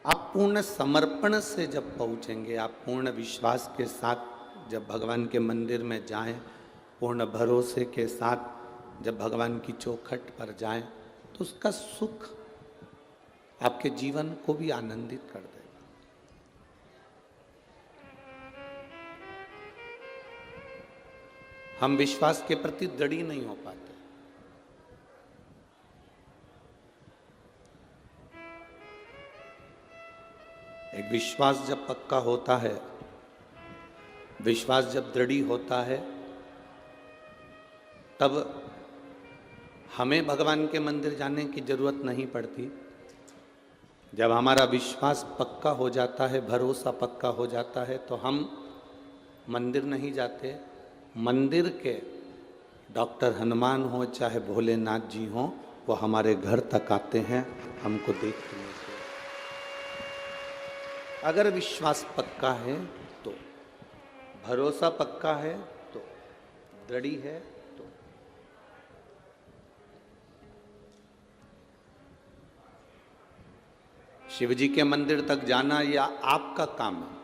आप पूर्ण समर्पण से जब पहुंचेंगे, आप पूर्ण विश्वास के साथ जब भगवान के मंदिर में जाएं, पूर्ण भरोसे के साथ जब भगवान की चौखट पर जाएं, तो उसका सुख आपके जीवन को भी आनंदित कर देगा। हम विश्वास के प्रति दृढ़ नहीं हो पाते। एक विश्वास जब पक्का होता है, विश्वास जब दृढ़ होता है, तब हमें भगवान के मंदिर जाने की जरूरत नहीं पड़ती। जब हमारा विश्वास पक्का हो जाता है, भरोसा पक्का हो जाता है, तो हम मंदिर नहीं जाते। मंदिर के डॉक्टर हनुमान हो चाहे भोलेनाथ जी हो, वो हमारे घर तक आते हैं हमको देखने के। अगर विश्वास पक्का है तो, भरोसा पक्का है तो, दृढ़ है तो। शिव जी के मंदिर तक जाना या आपका काम है।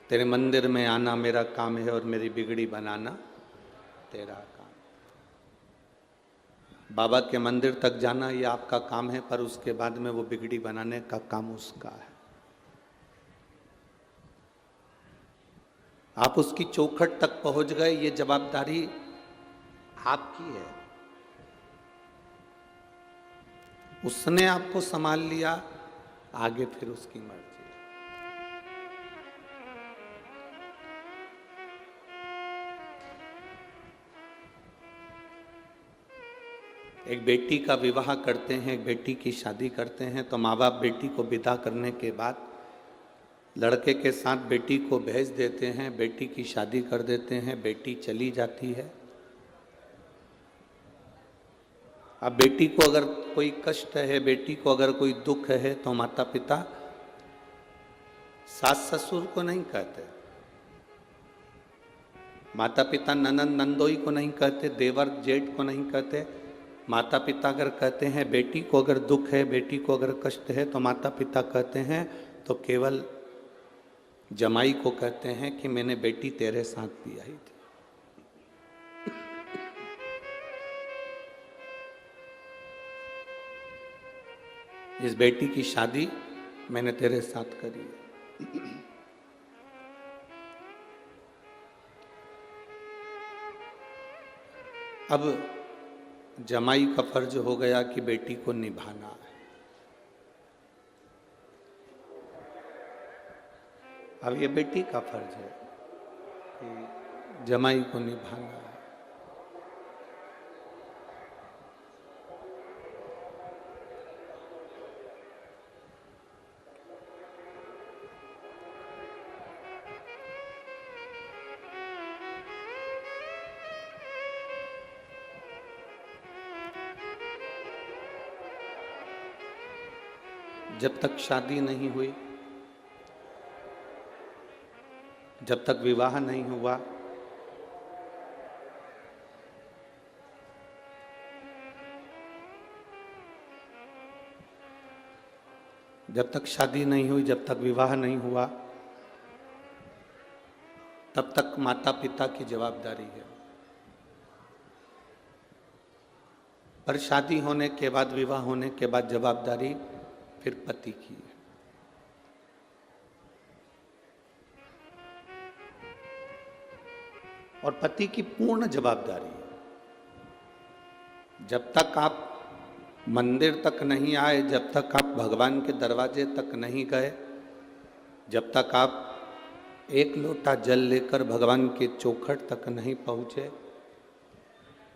तेरे मंदिर में आना मेरा काम है और मेरी बिगड़ी बनाना तेरा काम। बाबा के मंदिर तक जाना ये आपका काम है, पर उसके बाद में वो बिगड़ी बनाने का काम उसका है। आप उसकी चौखट तक पहुंच गए, ये जवाबदारी आपकी है। उसने आपको संभाल लिया, आगे फिर उसकी मर्जी। एक बेटी का विवाह करते हैं, एक बेटी की शादी करते हैं, तो माँ बाप बेटी को विदा करने के बाद लड़के के साथ बेटी को भेज देते हैं, बेटी की शादी कर देते हैं, बेटी चली जाती है। अब बेटी को अगर कोई कष्ट है, बेटी को अगर कोई दुख है, तो माता पिता सास ससुर को नहीं कहते, माता पिता ननंद नंदोई को नहीं कहते, देवर जेठ को नहीं कहते। माता पिता अगर कहते हैं बेटी को अगर दुख है, बेटी को अगर कष्ट है, तो माता पिता कहते हैं तो केवल जमाई को कहते हैं कि मैंने बेटी तेरे साथ भी आई थी। इस बेटी की शादी मैंने तेरे साथ करी है। अब जमाई का फर्ज हो गया कि बेटी को निभाना है। अब ये बेटी का फर्ज है कि जमाई को निभाना है। जब तक शादी नहीं हुई, जब तक विवाह नहीं हुआ, जब तक शादी नहीं हुई, जब तक विवाह नहीं हुआ, तब तक माता पिता की जवाबदारी है। पर शादी होने के बाद, विवाह होने के बाद जवाबदारी फिर पति की है। और पति की पूर्ण जवाबदारी है। जब तक आप मंदिर तक नहीं आए, जब तक आप भगवान के दरवाजे तक नहीं गए, जब तक आप एक लोटा जल लेकर भगवान के चौखट तक नहीं पहुंचे,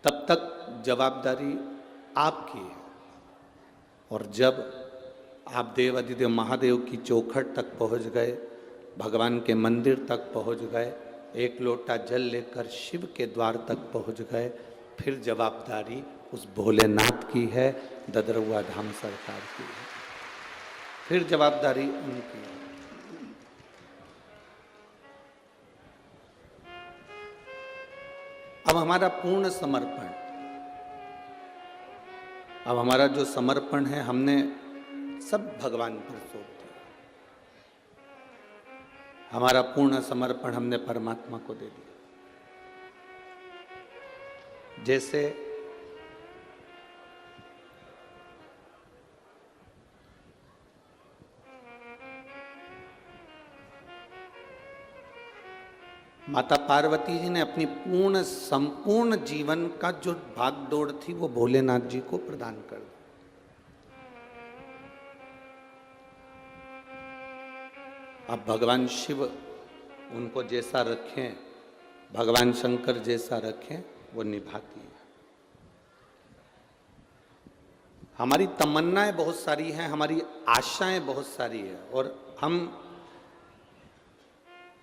तब तक जवाबदारी आपकी है। और जब आप देव अधिदेव महादेव की चौखट तक पहुंच गए, भगवान के मंदिर तक पहुंच गए, एक लोटा जल लेकर शिव के द्वार तक पहुंच गए, फिर जवाबदारी उस भोलेनाथ की है, ददरुआ धाम सरकार की है। फिर जवाबदारी उनकी है। अब हमारा पूर्ण समर्पण, अब हमारा जो समर्पण है हमने सब भगवान पर सौंप दिया। हमारा पूर्ण समर्पण हमने परमात्मा को दे दिया। जैसे माता पार्वती जी ने अपनी संपूर्ण जीवन का जो भाग दौड़ थी वो भोलेनाथ जी को प्रदान कर दी। अब भगवान शिव उनको जैसा रखें, भगवान शंकर जैसा रखें, वो निभाती है। हमारी तमन्नाएं बहुत सारी हैं, हमारी आशाएं बहुत सारी है, और हम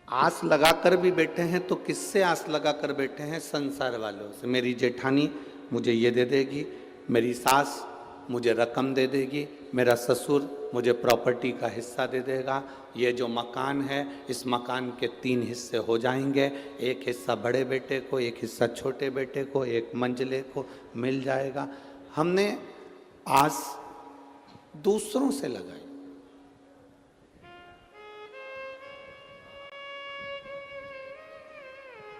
आस लगाकर भी बैठे हैं तो किससे आस लगाकर बैठे हैं? संसार वालों से। मेरी जेठानी मुझे ये दे देगी, मेरी सास मुझे रकम दे देगी, मेरा ससुर मुझे प्रॉपर्टी का हिस्सा दे देगा, ये जो मकान है इस मकान के 3 हिस्से हो जाएंगे, एक हिस्सा बड़े बेटे को, एक हिस्सा छोटे बेटे को, एक मंझले को मिल जाएगा। हमने आस दूसरों से लगाई।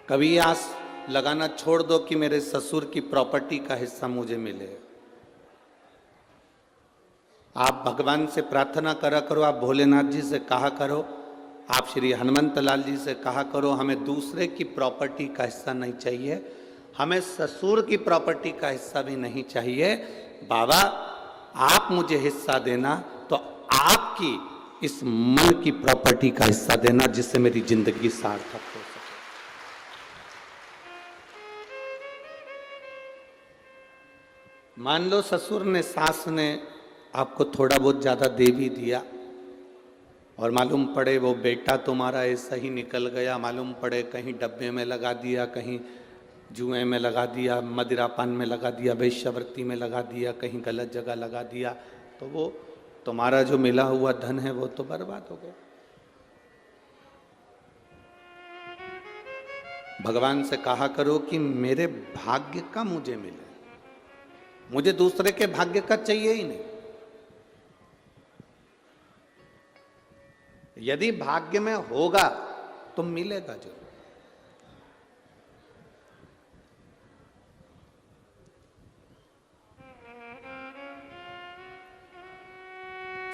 कभी आस लगाना छोड़ दो कि मेरे ससुर की प्रॉपर्टी का हिस्सा मुझे मिले। आप भगवान से प्रार्थना करा करो, आप भोलेनाथ जी से कहा करो, आप श्री हनुमंत लाल जी से कहा करो, हमें दूसरे की प्रॉपर्टी का हिस्सा नहीं चाहिए, हमें ससुर की प्रॉपर्टी का हिस्सा भी नहीं चाहिए। बाबा आप मुझे हिस्सा देना तो आपकी इस मन की प्रॉपर्टी का हिस्सा देना, जिससे मेरी जिंदगी सार्थक हो सके। मान लो ससुर ने, सास ने आपको थोड़ा बहुत ज्यादा दे भी दिया, और मालूम पड़े वो बेटा तुम्हारा ऐसा ही निकल गया, मालूम पड़े कहीं डब्बे में लगा दिया, कहीं जुए में लगा दिया, मदिरापान में लगा दिया, वेश्यावृत्ति में लगा दिया, कहीं गलत जगह लगा दिया, तो वो तुम्हारा जो मिला हुआ धन है वो तो बर्बाद हो गया। भगवान से कहा करो कि मेरे भाग्य का मुझे मिले, मुझे दूसरे के भाग्य का चाहिए ही नहीं। यदि भाग्य में होगा तो मिलेगा जरूर।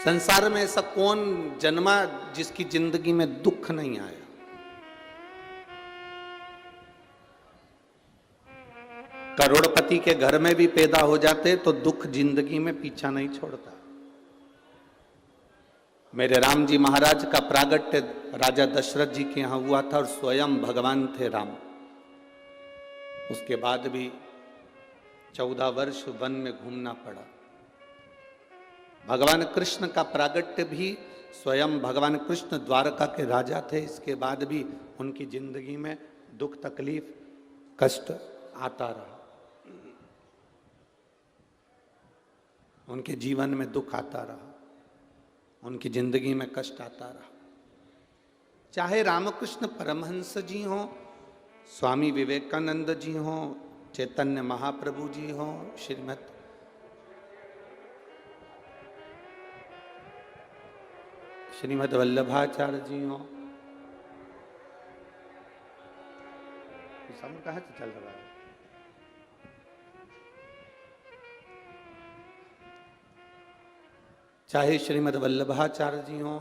संसार में ऐसा कौन जन्मा जिसकी जिंदगी में दुख नहीं आया? करोड़पति के घर में भी पैदा हो जाते तो दुख जिंदगी में पीछा नहीं छोड़ता। मेरे राम जी महाराज का प्रागट्य राजा दशरथ जी के यहां हुआ था, और स्वयं भगवान थे राम। उसके बाद भी 14 वर्ष वन में घूमना पड़ा। भगवान कृष्ण का प्रागट्य भी, स्वयं भगवान कृष्ण द्वारका के राजा थे, इसके बाद भी उनकी जिंदगी में दुख तकलीफ कष्ट आता रहा। उनके जीवन में दुख आता रहा, उनकी जिंदगी में कष्ट आता रहा। चाहे रामकृष्ण परमहंस जी हों, स्वामी विवेकानंद जी हों, चैतन्य महाप्रभु जी हों, श्रीमद् वल्लभाचार्य जी हों, साउंड कहाँ से चल रहा है? चाहे श्रीमद् वल्लभाचार्य जी हों,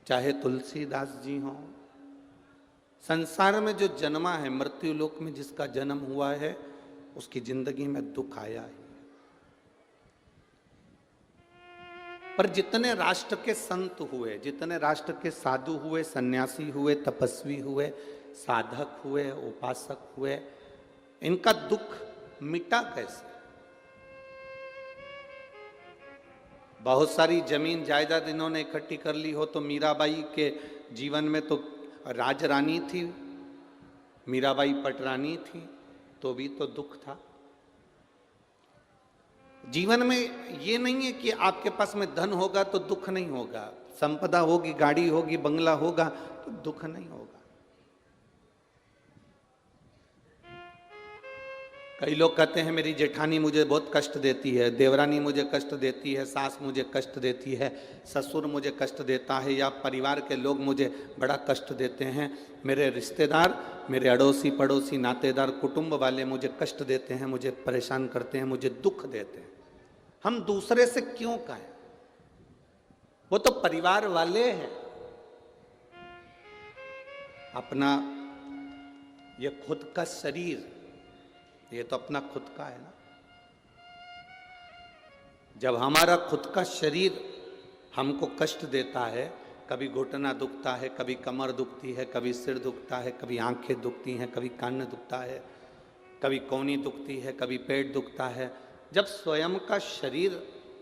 चाहे तुलसीदास जी हों, संसार में जो जन्मा है, मृत्यु लोक में जिसका जन्म हुआ है, उसकी जिंदगी में दुख आया है। पर जितने राष्ट्र के संत हुए, जितने राष्ट्र के साधु हुए, सन्यासी हुए, तपस्वी हुए, साधक हुए, उपासक हुए, इनका दुख मिटा कैसे? बहुत सारी जमीन जायदाद इन्होंने इकट्ठी कर ली हो, तो मीराबाई के जीवन में तो राजरानी थी, मीराबाई पटरानी थी, तो भी तो दुख था। जीवन में ये नहीं है कि आपके पास में धन होगा तो दुख नहीं होगा, संपदा होगी, गाड़ी होगी, बंगला होगा तो दुख नहीं होगा। कई लोग कहते हैं मेरी जेठानी मुझे बहुत कष्ट देती है, देवरानी मुझे कष्ट देती है, सास मुझे कष्ट देती है, ससुर मुझे कष्ट देता है, या परिवार के लोग मुझे बड़ा कष्ट देते हैं, मेरे रिश्तेदार, मेरे अड़ोसी पड़ोसी नातेदार कुटुंब वाले मुझे कष्ट देते हैं, मुझे परेशान करते हैं, मुझे दुख देते हैं। हम दूसरे से क्यों कहें? वो तो परिवार वाले हैं। अपना ये खुद का शरीर, ये तो अपना खुद का है ना। जब हमारा खुद का शरीर हमको कष्ट देता है, कभी घुटना दुखता है, कभी कमर दुखती है, कभी सिर दुखता है, कभी आंखें दुखती हैं, कभी कान दुखता है, कभी कोहनी दुखती है, कभी पेट दुखता है। जब स्वयं का शरीर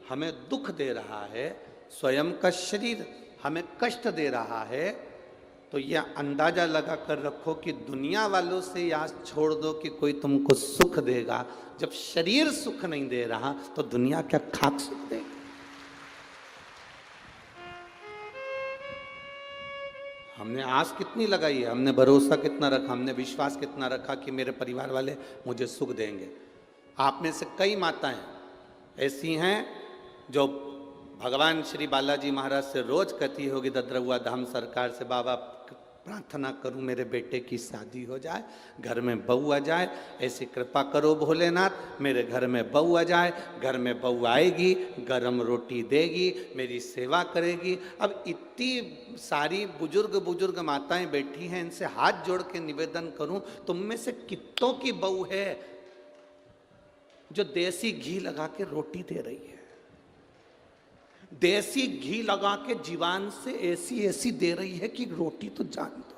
हमें दुख दे रहा है, स्वयं का शरीर हमें कष्ट दे रहा है, तो यह अंदाजा लगा कर रखो कि दुनिया वालों से यह आस छोड़ दो कि कोई तुमको सुख देगा। जब शरीर सुख नहीं दे रहा तो दुनिया क्या खाक सुख देगा? हमने आस कितनी लगाई है, हमने भरोसा कितना रखा, हमने विश्वास कितना रखा कि मेरे परिवार वाले मुझे सुख देंगे। आप में से कई माताएं ऐसी हैं जो भगवान श्री बालाजी महाराज से रोज कहती होगी ददरहुआ धाम सरकार से, बाबा प्रार्थना करूं मेरे बेटे की शादी हो जाए, घर में बहू आ जाए, ऐसी कृपा करो भोलेनाथ, मेरे घर में बहू आ जाए, घर में बहू आएगी, गरम रोटी देगी, मेरी सेवा करेगी। अब इतनी सारी बुजुर्ग माताएं बैठी हैं, इनसे हाथ जोड़ के निवेदन करूं, तुम में से कितनों की बहू है जो देसी घी लगा के रोटी दे रही है, देसी घी लगा के जीवान से ऐसी दे रही है कि रोटी तो जान दो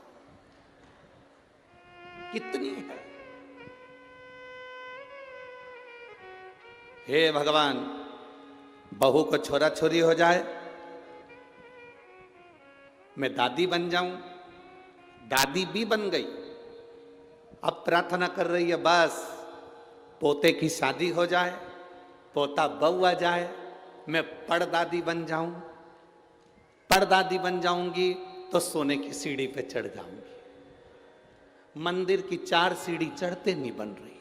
कितनी है। हे भगवान, बहू को छोरा छोरी हो जाए, मैं दादी बन जाऊं, दादी भी बन गई, अब प्रार्थना कर रही है बस पोते की शादी हो जाए, पोता बहू आ जाए, मैं पड़दादी बन जाऊं, पड़दादी बन जाऊंगी तो सोने की सीढ़ी पे चढ़ जाऊंगी। मंदिर की 4 सीढ़ी चढ़ते नहीं बन रही।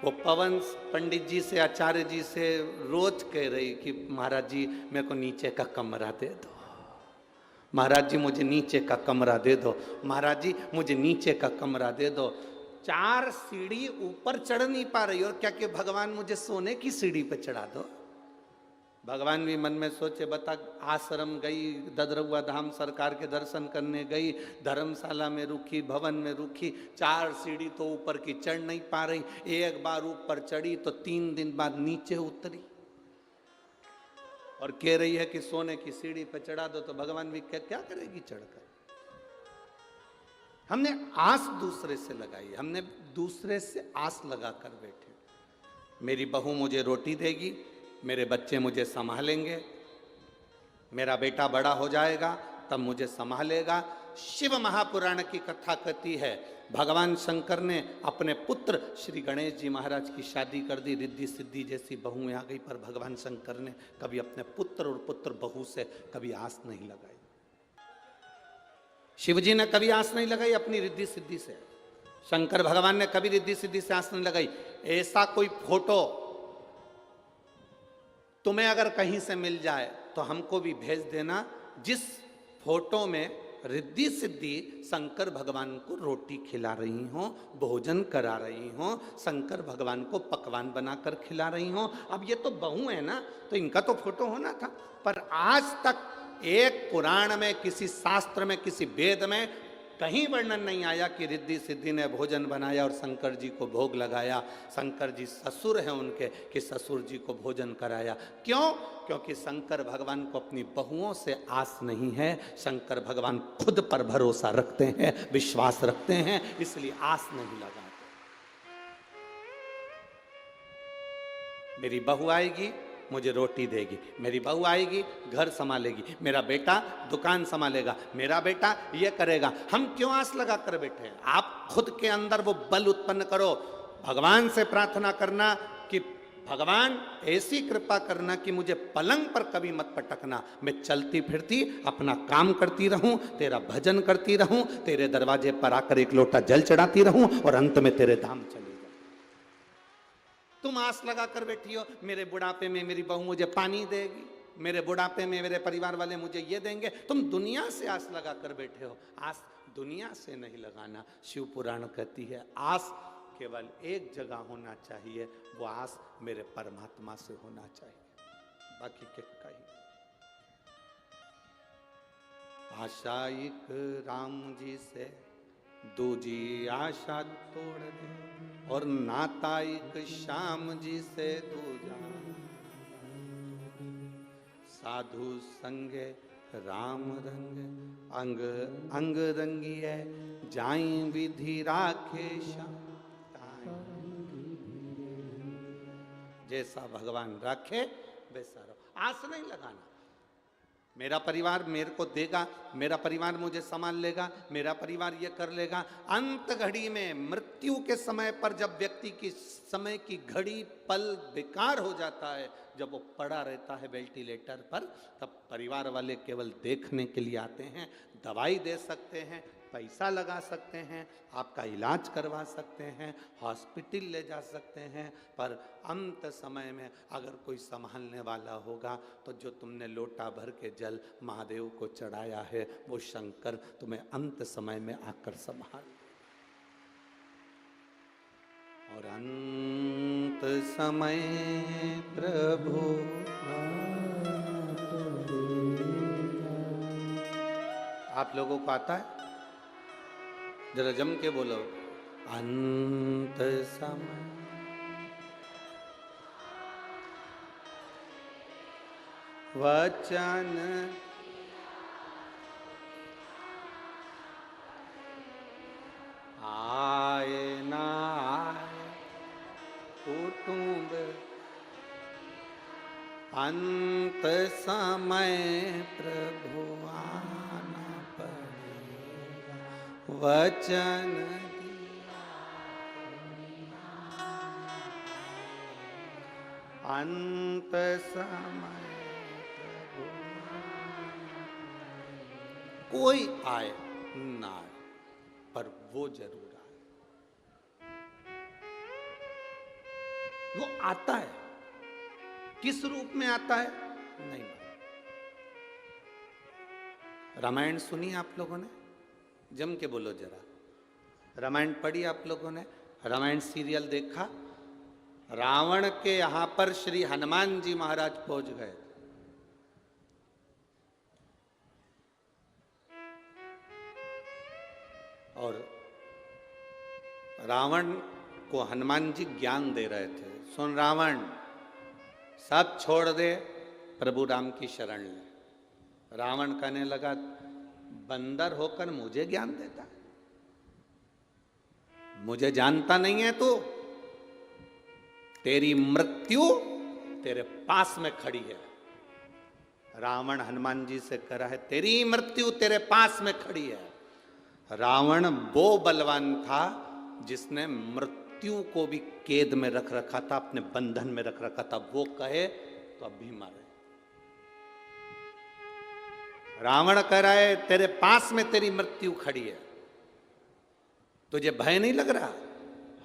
वो पवन पंडित जी से, आचार्य जी से रोज कह रही कि महाराज जी मेरे को नीचे का कमरा दे दो, महाराज जी मुझे नीचे का कमरा दे दो, महाराज जी मुझे नीचे का कमरा दे दो। 4 सीढ़ी ऊपर चढ़ नहीं पा रही और क्या कि भगवान मुझे सोने की सीढ़ी पे चढ़ा दो। भगवान भी मन में सोचे, बता आश्रम गई, ददरहुआ धाम सरकार के दर्शन करने गई, धर्मशाला में रुकी, भवन में रुकी, 4 सीढ़ी तो ऊपर की चढ़ नहीं पा रही। एक बार ऊपर चढ़ी तो 3 दिन बाद नीचे उतरी और कह रही है कि सोने की सीढ़ी पे चढ़ा दो। तो भगवान भी क्या करेगी चढ़कर? हमने आस दूसरे से लगाई, हमने दूसरे से आस लगाकर बैठे। मेरी बहू मुझे रोटी देगी, मेरे बच्चे मुझे संभालेंगे, मेरा बेटा बड़ा हो जाएगा तब मुझे संभालेगा। शिव महापुराण की कथा कहती है भगवान शंकर ने अपने पुत्र श्री गणेश जी महाराज की शादी कर दी, रिद्धि सिद्धि जैसी बहुएं आ गई, पर भगवान शंकर ने कभी अपने पुत्र और पुत्र बहू से कभी आस नहीं लगाई। शिवजी ने कभी आस नहीं लगाई अपनी रिद्धि सिद्धि से, शंकर भगवान ने कभी रिद्धि सिद्धि से आस नहीं लगाई। ऐसा कोई फोटो तुम्हें अगर कहीं से मिल जाए तो हमको भी भेज देना, जिस फोटो में रिद्धि सिद्धि शंकर भगवान को रोटी खिला रही हो, भोजन करा रही हो, शंकर भगवान को पकवान बनाकर खिला रही हो। अब ये तो बहू है ना, तो इनका तो फोटो होना था, पर आज तक एक पुराण में, किसी शास्त्र में, किसी वेद में कहीं वर्णन नहीं आया कि रिद्धि सिद्धि ने भोजन बनाया और शंकर जी को भोग लगाया, शंकर जी ससुर हैं उनके, कि ससुर जी को भोजन कराया। क्यों? क्योंकि शंकर भगवान को अपनी बहुओं से आस नहीं है, शंकर भगवान खुद पर भरोसा रखते हैं, विश्वास रखते हैं, इसलिए आस नहीं लगाते। मेरी बहू आएगी मुझे रोटी देगी, मेरी बहू आएगी घर संभालेगी, मेरा बेटा दुकान संभालेगा, मेरा बेटा ये करेगा। हम क्यों आस लगा कर बैठे हैं? आप खुद के अंदर वो बल उत्पन्न करो, भगवान से प्रार्थना करना कि भगवान ऐसी कृपा करना कि मुझे पलंग पर कभी मत पटकना, मैं चलती फिरती अपना काम करती रहूं, तेरा भजन करती रहूं, तेरे दरवाजे पर आकर एक लोटा जल चढ़ाती रहूं और अंत में तेरे धाम चली जाऊं। तुम आस लगा कर बैठी हो मेरे बुढ़ापे में मेरी बहू मुझे पानी देगी, मेरे बुढ़ापे में मेरे परिवार वाले मुझे ये देंगे। तुम दुनिया से आस लगा कर बैठे हो। आस दुनिया से नहीं लगाना। शिव पुराण कहती है आस केवल एक जगह होना चाहिए, वो आस मेरे परमात्मा से होना चाहिए, बाकी के कहीं। आशा एक राम जी से दूजी आशा तोड़ दे, और नाता एक श्याम जी से दूजा। साधु संगे राम रंग, अंग अंग रंगिए, जाई विधि राखे श्याम। जैसा भगवान राखे वैसा रहो। आस नहीं लगाना मेरा परिवार मेरे को देगा, मेरा परिवार मुझे संभाल लेगा, मेरा परिवार ये कर लेगा। अंत घड़ी में मृत्यु के समय पर जब व्यक्ति की समय की घड़ी पल बेकार हो जाता है, जब वो पड़ा रहता है वेंटिलेटर पर, तब परिवार वाले केवल देखने के लिए आते हैं, दवाई दे सकते हैं, पैसा लगा सकते हैं, आपका इलाज करवा सकते हैं, हॉस्पिटल ले जा सकते हैं, पर अंत समय में अगर कोई संभालने वाला होगा तो जो तुमने लोटा भर के जल महादेव को चढ़ाया है वो शंकर तुम्हें अंत समय में आकर संभाल। और अंत समय प्रभु आप लोगों को आता है? जरा जम के बोलो, अंत समय वचन आए ना आए कुटुंब, अंत समय प्रभु आना पड़ेगा, वचन अंत समय प्रभु। कोई आए ना आए पर वो जरूर आए। वो आता है, किस रूप में आता है नहीं। रामायण सुनी आप लोगों ने? जम के बोलो जरा। रामायण पढ़ी आप लोगों ने? रामायण सीरियल देखा? रावण के यहां पर श्री हनुमान जी महाराज पहुंच गए। और रावण को हनुमान जी ज्ञान दे रहे थे, सुन रावण, सब छोड़ दे, प्रभु राम की शरण ले। रावण कहने लगा, बंदर होकर मुझे ज्ञान देता, मुझे जानता नहीं है तू? तेरी मृत्यु तेरे पास में खड़ी है। रावण हनुमान जी से कह रहा है, तेरी मृत्यु तेरे पास में खड़ी है। रावण वो बलवान था जिसने मृत्यु को भी कैद में रख रखा था, अपने बंधन में रख रखा था। वो कहे तो अभी मारे। रावण कह रहा है, तेरे पास में तेरी मृत्यु खड़ी है, तुझे भय नहीं लग रहा?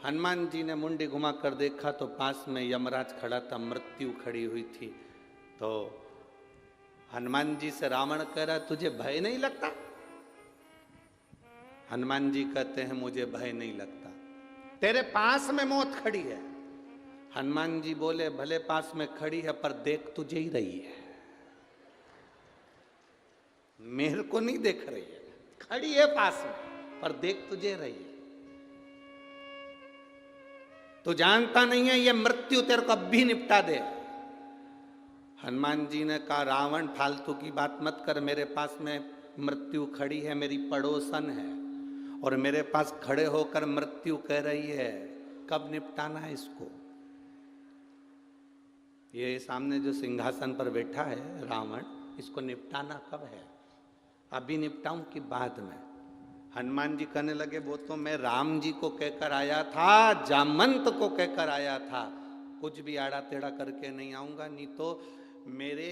हनुमान जी ने मुंडी घुमा कर देखा तो पास में यमराज खड़ा था, मृत्यु खड़ी हुई थी। तो हनुमान जी से रावण कह रहा, तुझे भय नहीं लगता? हनुमान जी कहते हैं, मुझे भय नहीं लगता, तेरे पास में मौत खड़ी है। हनुमान जी बोले, भले पास में खड़ी है पर देख तुझे ही रही है, मेरे को नहीं देख रही है। खड़ी है पास में पर देख तुझे रही है। तो जानता नहीं है ये मृत्यु तेरे को अब भी निपटा दे। हनुमान जी ने कहा, रावण फालतू की बात मत कर, मेरे पास में मृत्यु खड़ी है, मेरी पड़ोसन है, और मेरे पास खड़े होकर मृत्यु कह रही है, कब निपटाना है इसको? ये सामने जो सिंहासन पर बैठा है रावण, इसको निपटाना कब है? अभी निपटाऊं कि बाद में? हनुमान जी कहने लगे, वो तो मैं राम जी को कहकर आया था, जामंत को कहकर आया था, कुछ भी आड़ा टेढ़ा करके नहीं आऊंगा, नहीं तो मेरे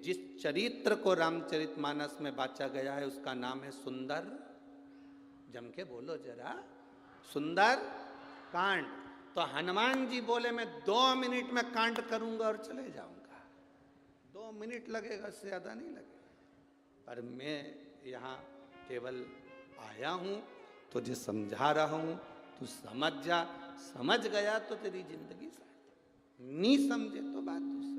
जिस चरित्र को रामचरितमानस में बाचा गया है उसका नाम है सुंदर, जम के बोलो जरा, सुंदर कांड। तो हनुमान जी बोले मैं 2 मिनट में कांड करूंगा और चले जाऊंगा, 2 मिनट लगेगा, इससे ज्यादा नहीं लगेगा। पर मैं यहाँ केवल आया हूं, तुझे समझा रहा हूं, तू समझ जा, समझ गया तो तेरी जिंदगी सार्थक, नहीं समझे तो बात दूसरी।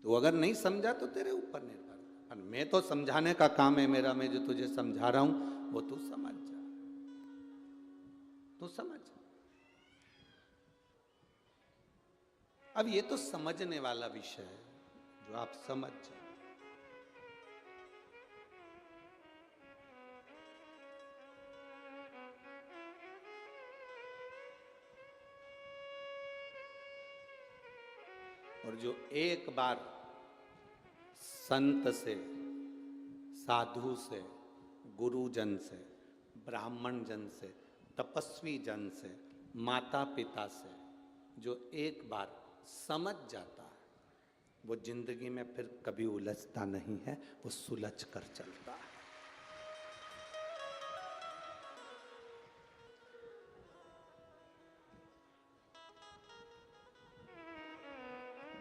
तो अगर नहीं समझा तो तेरे ऊपर निर्भर, और मैं तो समझाने का काम है मेरा, मैं जो तुझे समझा रहा हूं वो तू समझ जा, तू समझ। अब ये तो समझने वाला विषय है, जो आप समझ जाओ। और जो एक बार संत से, साधु से, गुरुजन से, ब्राह्मण जन से, तपस्वी जन से, माता पिता से जो एक बार समझ जाता है, वो जिंदगी में फिर कभी उलझता नहीं है, वो सुलझ कर चलता है।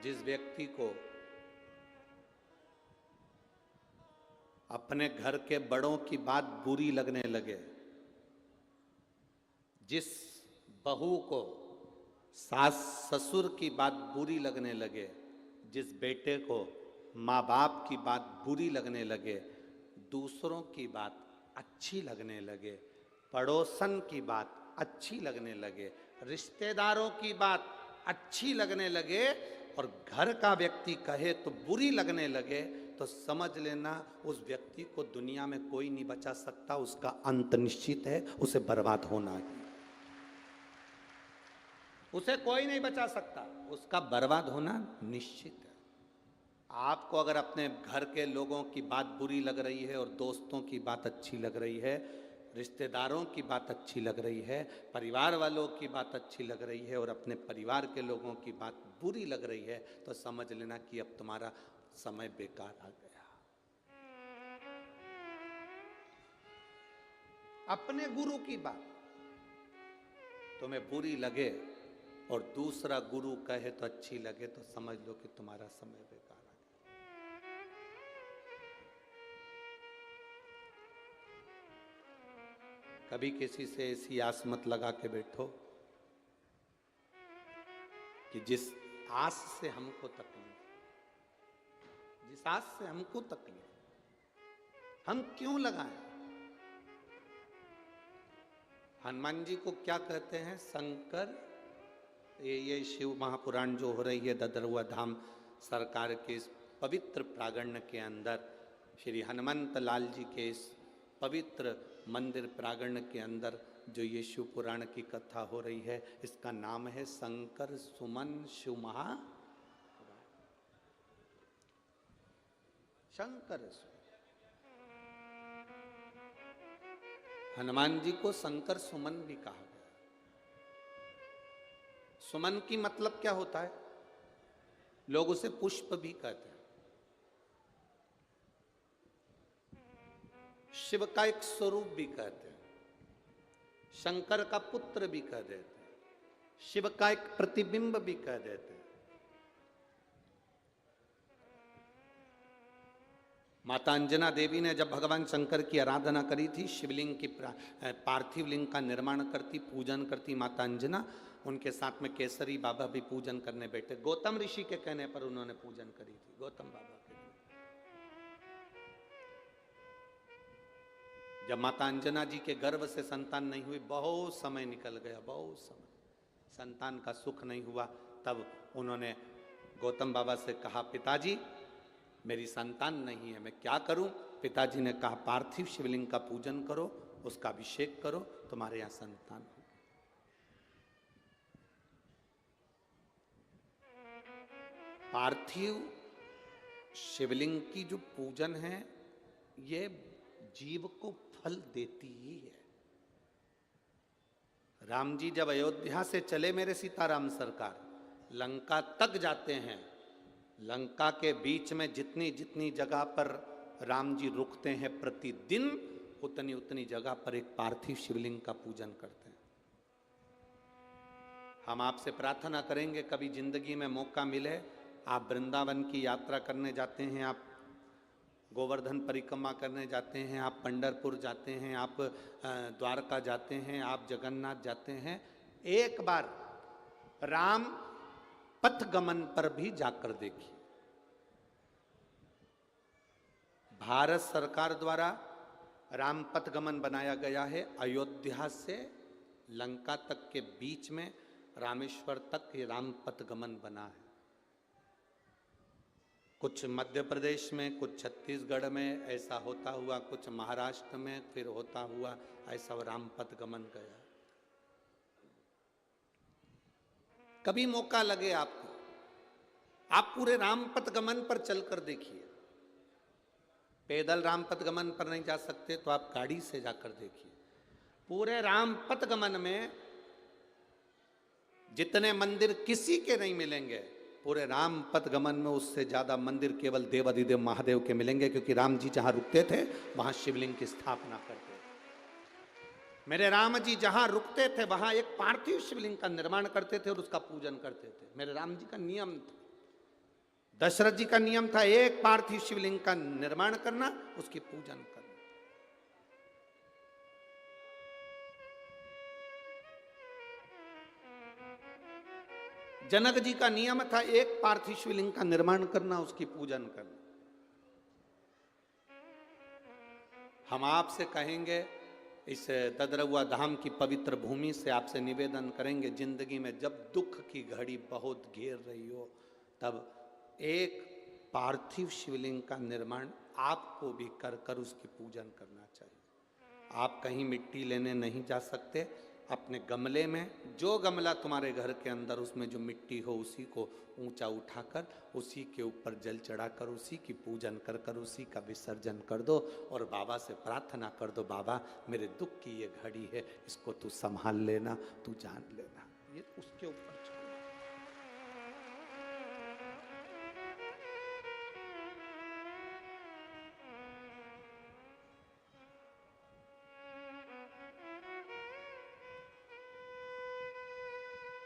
जिस व्यक्ति को अपने घर के बड़ों की बात बुरी लगने लगे, जिस बहू को सास ससुर की बात बुरी लगने लगे, जिस बेटे को माँ बाप की बात बुरी लगने लगे, दूसरों की बात अच्छी लगने लगे, पड़ोसन की बात अच्छी लगने लगे, रिश्तेदारों की बात अच्छी लगने लगे, और घर का व्यक्ति कहे तो बुरी लगने लगे, तो समझ लेना उस व्यक्ति को दुनिया में कोई नहीं बचा सकता, उसका अंत निश्चित है, उसे बर्बाद होना है, उसे कोई नहीं बचा सकता, उसका बर्बाद होना निश्चित है। आपको अगर अपने घर के लोगों की बात बुरी लग रही है और दोस्तों की बात अच्छी लग रही है, रिश्तेदारों की बात अच्छी लग रही है, परिवार वालों की बात अच्छी लग रही है, और अपने परिवार के लोगों की बात बुरी लग रही है, तो समझ लेना कि अब तुम्हारा समय बेकार आ गया। अपने गुरु की बात तुम्हें बुरी लगे और दूसरा गुरु कहे तो अच्छी लगे, तो समझ लो कि तुम्हारा समय बेकार आ गया। कभी किसी से ऐसी आस मत लगा के बैठो कि जिस आस से हमको तकलीफ, जिस आस से हमको तकलीफ, हम क्यों लगाएं? हनुमान जी को क्या कहते हैं? शंकर। ये शिव महापुराण जो हो रही है ददरुआ धाम सरकार के इस पवित्र प्रांगण के अंदर, श्री हनुमंत लाल जी के इस पवित्र मंदिर प्रांगण के अंदर जो ये शिव पुराण की कथा हो रही है, इसका नाम है शंकर सुमन शिव महा। शंकर सुमन, हनुमान जी को शंकर सुमन भी कहा गया। सुमन की मतलब क्या होता है? लोग उसे पुष्प भी कहते हैं। शिव का एक स्वरूप भी कहते हैं, शंकर का पुत्र भी कह देते हैं, शिव का एक प्रतिबिंब भी कह देते हैं। माता अंजना देवी ने जब भगवान शंकर की आराधना करी थी, शिवलिंग की पार्थिव लिंग का निर्माण करती, पूजन करती माता अंजना, उनके साथ में केसरी बाबा भी पूजन करने बैठे। गौतम ऋषि के कहने पर उन्होंने पूजन करी थी, गौतम बाबा के लिए। जब माता अंजना जी के गर्भ से संतान नहीं हुई, बहुत समय निकल गया, बहुत समय, संतान का सुख नहीं हुआ, तब उन्होंने गौतम बाबा से कहा, पिताजी मेरी संतान नहीं है, मैं क्या करूं? पिताजी ने कहा, पार्थिव शिवलिंग का पूजन करो, उसका अभिषेक करो, तुम्हारे यहां संतान हो। पार्थिव शिवलिंग की जो पूजन है, ये जीव को फल देती ही है। राम जी जब अयोध्या से चले मेरे सीताराम सरकार, लंका तक जाते हैं, लंका के बीच में जितनी जितनी जगह पर राम जी रुकते हैं प्रतिदिन, उतनी उतनी जगह पर एक पार्थिव शिवलिंग का पूजन करते हैं। हम आपसे प्रार्थना करेंगे कभी जिंदगी में मौका मिले, आप वृंदावन की यात्रा करने जाते हैं, आप गोवर्धन परिक्रमा करने जाते हैं, आप पंढरपुर जाते हैं, आप द्वारका जाते हैं, आप जगन्नाथ जाते हैं, एक बार राम पथ गमन पर भी जाकर देखिए। भारत सरकार द्वारा राम पथ गमन बनाया गया है। अयोध्या से लंका तक के बीच में रामेश्वर तक ये राम पथ गमन बना है। कुछ मध्य प्रदेश में, कुछ छत्तीसगढ़ में ऐसा होता हुआ, कुछ महाराष्ट्र में फिर होता हुआ ऐसा राम पथ गमन गया। कभी मौका लगे आपको, आप पूरे राम पथ गमन पर चलकर देखिए। पैदल राम पथ गमन पर नहीं जा सकते तो आप गाड़ी से जाकर देखिए। पूरे राम पथ गमन में जितने मंदिर किसी के नहीं मिलेंगे, पूरे राम पथ गमन में उससे ज्यादा मंदिर केवल देवाधिदेव महादेव के मिलेंगे, क्योंकि राम जी जहां रुकते थे वहां शिवलिंग की स्थापना करते थे। मेरे राम जी जहां रुकते थे वहां एक पार्थिव शिवलिंग का निर्माण करते थे और उसका पूजन करते थे। मेरे राम जी का नियम था, दशरथ जी का नियम था, एक पार्थिव शिवलिंग का निर्माण करना, उसकी पूजन करना। जनक जी का नियम था, एक पार्थिव शिवलिंग का निर्माण करना, उसकी पूजन करना। हम आपसे कहेंगे, इस ददरउआ धाम की पवित्र भूमि से आपसे निवेदन करेंगे, जिंदगी में जब दुख की घड़ी बहुत घेर रही हो, तब एक पार्थिव शिवलिंग का निर्माण आपको भी कर कर उसकी पूजन करना चाहिए। आप कहीं मिट्टी लेने नहीं जा सकते, अपने गमले में, जो गमला तुम्हारे घर के अंदर उसमें जो मिट्टी हो उसी को ऊंचा उठाकर उसी के ऊपर जल चढ़ाकर उसी की पूजन कर कर उसी का विसर्जन कर दो और बाबा से प्रार्थना कर दो, बाबा मेरे दुख की ये घड़ी है, इसको तू संभाल लेना, तू जान लेना। ये उसके ऊपर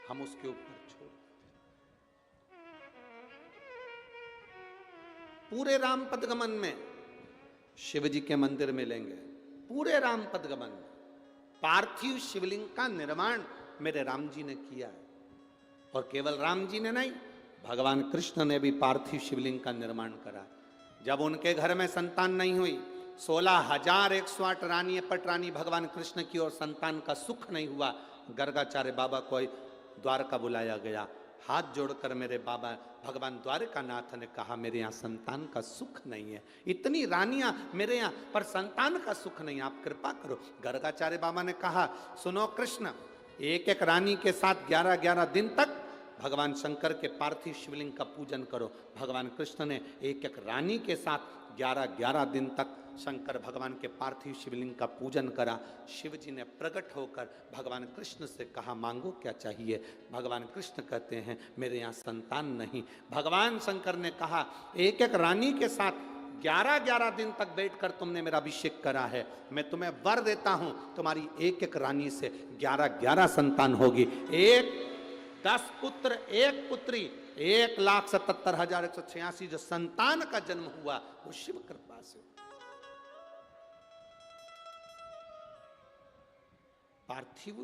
हम उसके ऊपर छोड़ देते। पूरे राम पथगमन में शिव जी के मंदिर मिलेंगे, पूरे राम पथगमन में पार्थिव शिवलिंग का निर्माण मेरे राम जी ने किया है। और केवल राम जी ने नहीं, भगवान कृष्ण ने भी पार्थिव शिवलिंग का निर्माण करा। जब उनके घर में संतान नहीं हुई, 16,108 रानी पटरानी भगवान कृष्ण की, और संतान का सुख नहीं हुआ, गर्गाचार्य बाबा को द्वारका बुलाया गया। हाथ जोड़कर मेरे बाबा भगवान द्वारकानाथ ने कहा, मेरे यहाँ संतान का सुख नहीं है, इतनी रानियां मेरे यहाँ पर संतान का सुख नहीं, आप कृपा करो। गर्गाचार्य बाबा ने कहा, सुनो कृष्ण, एक एक रानी के साथ 11-11 दिन तक भगवान शंकर के पार्थिव शिवलिंग का पूजन करो। भगवान कृष्ण ने एक एक रानी के साथ 11-11 दिन तक शंकर भगवान के पार्थिव शिवलिंग का पूजन करा। शिव जी ने प्रकट होकर भगवान कृष्ण से कहा, मांगो क्या चाहिए। भगवान कृष्ण कहते हैं, मेरे यहाँ संतान नहीं। भगवान शंकर ने कहा, एक एक रानी के साथ 11-11 दिन तक बैठकर तुमने मेरा अभिषेक करा है, मैं तुम्हें वर देता हूं, तुम्हारी एक एक रानी से 11-11 संतान होगी। 10 पुत्र 1 पुत्री, 1,77,186 जो संतान का जन्म हुआ वो शिव कृपा से। पार्थिव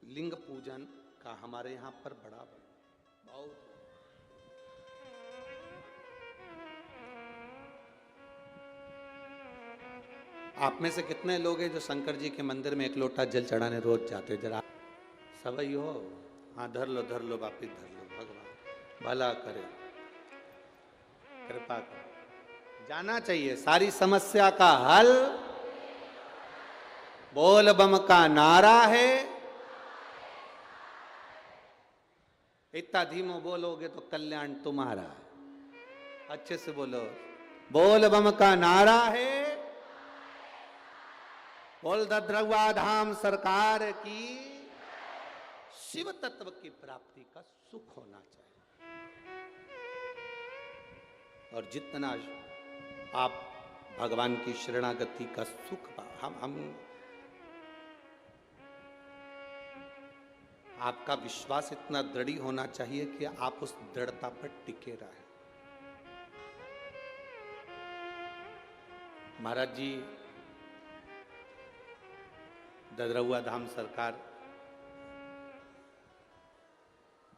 लिंग पूजन का हमारे यहाँ पर बड़ा बहुत। आप में से कितने लोग हैं जो शंकर जी के मंदिर में 1 लोटा जल चढ़ाने रोज जाते? जरा सवई हो, हाँ धर लो वापिस धर लो, भगवान भला करे, कृपा करे। जाना चाहिए, सारी समस्या का हल बोल बम का नारा है। इतना धीमो बोलोगे तो कल्याण तुम्हारा है। अच्छे से बोलो, बोल बम का नारा है, बोल ददरउआ धाम सरकार की। शिव तत्व की प्राप्ति का सुख होना चाहिए। और जितना आप भगवान की शरणागति का सुख हम आपका विश्वास इतना दृढ़ होना चाहिए कि आप उस दृढ़ता पर टिके रहें। महाराज जी ददरहुआ धाम सरकार,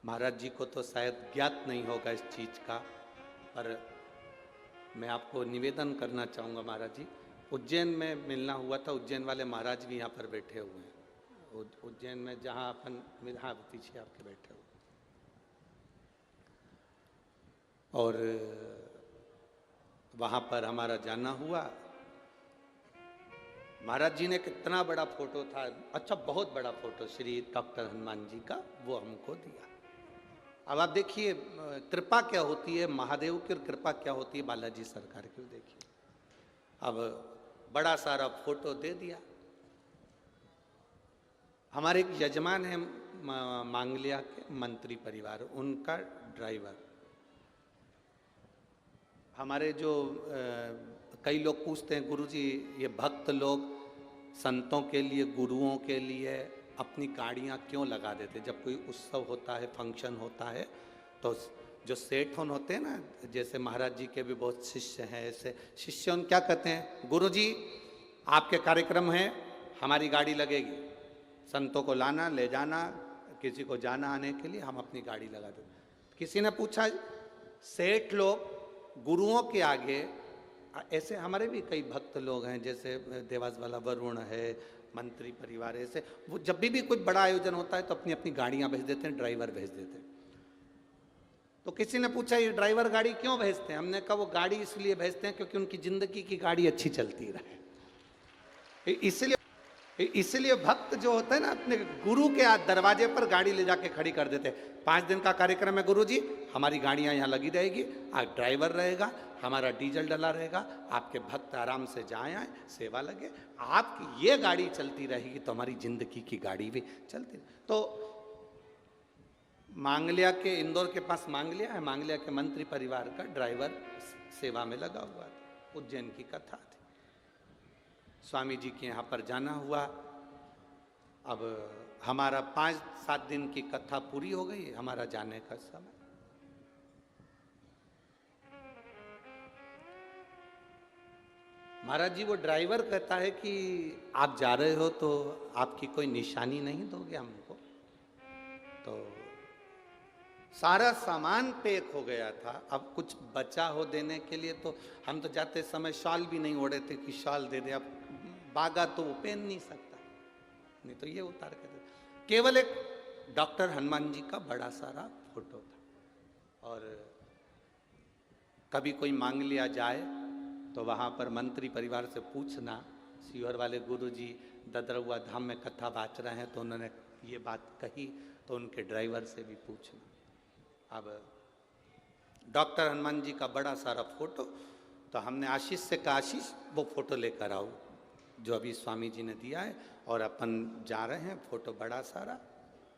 महाराज जी को तो शायद ज्ञात नहीं होगा इस चीज का, पर मैं आपको निवेदन करना चाहूँगा महाराज जी, उज्जैन में मिलना हुआ था। उज्जैन वाले महाराज भी यहाँ पर बैठे हुए हैं। उज्जैन में जहाँ अपन, हाँ पीछे आपके बैठे हुए, और वहाँ पर हमारा जाना हुआ। महाराज जी ने कितना बड़ा फोटो था, अच्छा बहुत बड़ा फोटो श्री डॉक्टर हनुमान जी का, वो हमको दिया। अब आप देखिए कृपा क्या होती है महादेव की, और कृपा क्या होती है बालाजी सरकार की। देखिए अब बड़ा सारा फोटो दे दिया। हमारे एक यजमान है मांगलिया के मंत्री परिवार, उनका ड्राइवर। हमारे जो कई लोग पूछते हैं गुरुजी ये भक्त लोग संतों के लिए, गुरुओं के लिए अपनी गाड़ियाँ क्यों लगा देते? जब कोई उत्सव होता है, फंक्शन होता है, तो जो सेठ होते हैं ना, जैसे महाराज जी के भी बहुत शिष्य हैं, ऐसे शिष्य उन क्या कहते हैं, गुरुजी आपके कार्यक्रम है, हमारी गाड़ी लगेगी, संतों को लाना ले जाना, किसी को जाना आने के लिए हम अपनी गाड़ी लगा देते। किसी ने पूछा सेठ लोग गुरुओं के आगे, ऐसे हमारे भी कई भक्त लोग हैं, जैसे देवास वाला वरुण है, मंत्री परिवार, ऐसे वो जब भी कोई बड़ा आयोजन होता है तो अपनी अपनी गाड़ियां भेज देते हैं, ड्राइवर भेज देते हैं। तो किसी ने पूछा ये ड्राइवर गाड़ी क्यों भेजते हैं? हमने कहा वो गाड़ी इसलिए भेजते हैं क्योंकि उनकी जिंदगी की गाड़ी अच्छी चलती रहे, इसलिए भक्त जो होता है ना अपने गुरु के दरवाजे पर गाड़ी ले जाके खड़ी कर देते हैं। 5 दिन का कार्यक्रम है गुरुजी, हमारी गाड़ियां यहाँ लगी रहेगी, आज ड्राइवर रहेगा, हमारा डीजल डला रहेगा, आपके भक्त आराम से जाए आए, सेवा लगे, आपकी ये गाड़ी चलती रहेगी तो हमारी जिंदगी की गाड़ी भी चलती। तो मांगलिया के, इंदौर के पास मांगलिया है, मांगलिया के मंत्री परिवार का ड्राइवर सेवा में लगा हुआ था। उज्जैन की कथा थी, स्वामी जी के यहाँ पर जाना हुआ। अब हमारा 5-7 दिन की कथा पूरी हो गई, हमारा जाने का समय। महाराज जी वो ड्राइवर कहता है कि आप जा रहे हो तो आपकी कोई निशानी नहीं दोगे हमको? तो सारा सामान पैक हो गया था, अब कुछ बचा हो देने के लिए, तो हम तो जाते समय शॉल भी नहीं ओढ़े थे कि शॉल दे दे। अब बागा तो वो पहन नहीं सकता, नहीं तो ये उतार के दे। केवल एक डॉक्टर हनुमान जी का बड़ा सारा फोटो था। और कभी कोई मांग लिया जाए तो वहाँ पर मंत्री परिवार से पूछना, सीहोर वाले गुरुजी ददरहुआ धाम में कथा बाँच रहे हैं तो उन्होंने ये बात कही, तो उनके ड्राइवर से भी पूछना। अब डॉक्टर हनुमान जी का बड़ा सारा फोटो, तो हमने आशीष से कहा आशीष वो फोटो लेकर आओ जो अभी स्वामी जी ने दिया है, और अपन जा रहे हैं, फोटो बड़ा सारा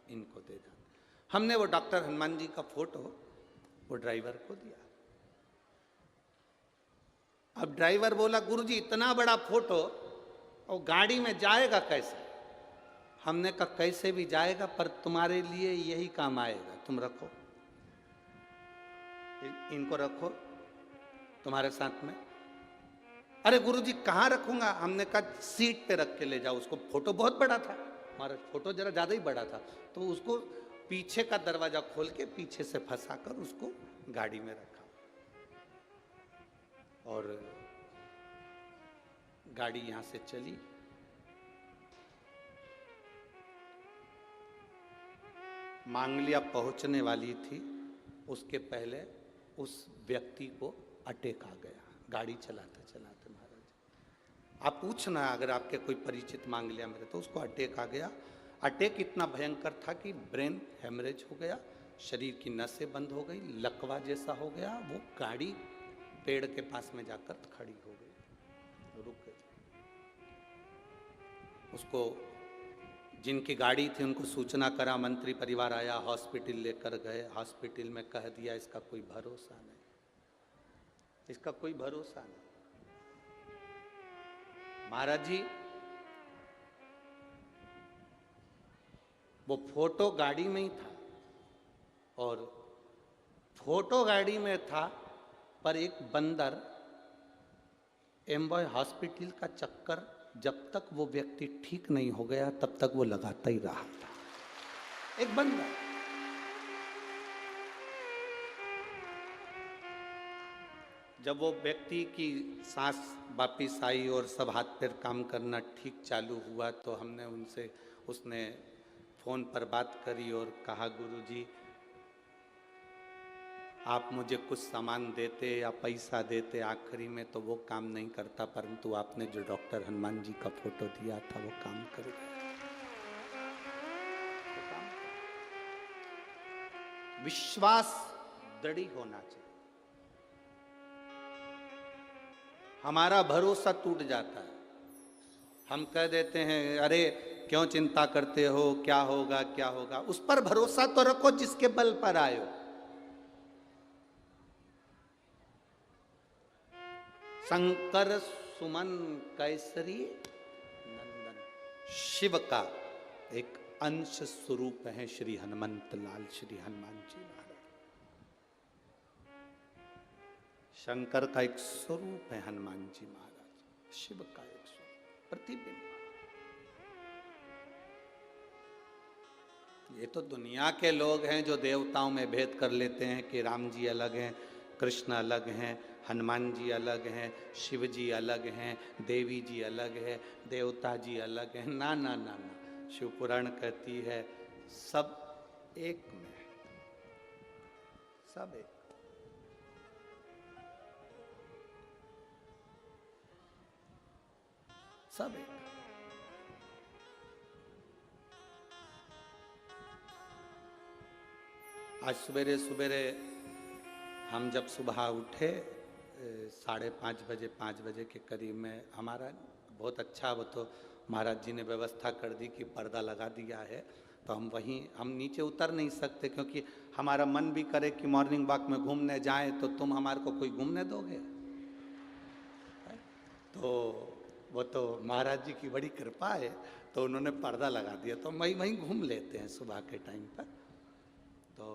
इनको दे दो। हमने वो डॉक्टर हनुमान जी का फोटो वो ड्राइवर को दिया। अब ड्राइवर बोला गुरुजी इतना बड़ा फोटो और गाड़ी में जाएगा कैसे? हमने कहा कैसे भी जाएगा, पर तुम्हारे लिए यही काम आएगा, तुम रखो, इनको रखो तुम्हारे साथ में। अरे गुरुजी कहाँ रखूंगा? हमने कहा सीट पे रख के ले जाओ उसको। फोटो बहुत बड़ा था, हमारा फोटो जरा ज्यादा ही बड़ा था, तो उसको पीछे का दरवाजा खोल के पीछे से फंसा कर उसको गाड़ी में रखा, और गाड़ी यहां से चली। मांगलिया पहुंचने वाली थी, उसके पहले उस व्यक्ति को अटैक आ गया गाड़ी चलाते चलाते। महाराज आप पूछना अगर आपके कोई परिचित मांगलिया में, तो उसको अटैक आ गया। अटैक इतना भयंकर था कि ब्रेन हेमरेज हो गया, शरीर की नसें बंद हो गई, लकवा जैसा हो गया। वो गाड़ी पेड़ के पास में जाकर खड़ी हो गई, रुक गई। उसको जिनकी गाड़ी थी उनको सूचना करा, मंत्री परिवार आया, हॉस्पिटल लेकर गए। हॉस्पिटल में कह दिया इसका कोई भरोसा नहीं, इसका कोई भरोसा नहीं। महाराज जी वो फोटो गाड़ी में ही था, और फोटो गाड़ी में था, पर एक बंदर एम्बॉय हॉस्पिटल का चक्कर जब तक वो व्यक्ति ठीक नहीं हो गया तब तक वो लगाता ही रहा था। एक बंदर, जब वो व्यक्ति की सांस वापिस आई और सब हाथ पैर काम करना ठीक चालू हुआ तो हमने उनसे, उसने फोन पर बात करी और कहा गुरुजी आप मुझे कुछ सामान देते या पैसा देते आखिरी में तो वो काम नहीं करता, परंतु आपने जो डॉक्टर हनुमान जी का फोटो दिया था वो काम कर गया। विश्वास दृढ़ होना चाहिए। हमारा भरोसा टूट जाता है, हम कह देते हैं अरे क्यों चिंता करते हो, क्या होगा क्या होगा। उस पर भरोसा तो रखो जिसके बल पर आए हो। शंकर सुमन कैसरी नंदन, शिव का एक अंश स्वरूप है श्री हनुमंत लाल, श्री हनुमान जी महाराज। शंकर का एक स्वरूप है हनुमान जी महाराज, शिव का एक स्वरूप, प्रतिबिंब। ये तो दुनिया के लोग हैं जो देवताओं में भेद कर लेते हैं कि राम जी अलग हैं, कृष्ण अलग हैं, हनुमान जी अलग हैं, शिव जी अलग हैं, देवी जी अलग है, देवता जी अलग हैं। ना ना ना ना, शिव पुराण कहती है सब एक में है, सब एक। सब एक। आज सवेरे सवेरे हम जब सुबह उठे 5:30 बजे, 5 बजे के करीब में, हमारा बहुत अच्छा, वो तो महाराज जी ने व्यवस्था कर दी कि पर्दा लगा दिया है, तो हम नीचे उतर नहीं सकते क्योंकि हमारा मन भी करे कि मॉर्निंग वॉक में घूमने जाएं तो तुम हमारे को कोई घूमने दोगे? तो वो तो महाराज जी की बड़ी कृपा है, तो उन्होंने पर्दा लगा दिया, तो वहीं घूम लेते हैं सुबह के टाइम पर। तो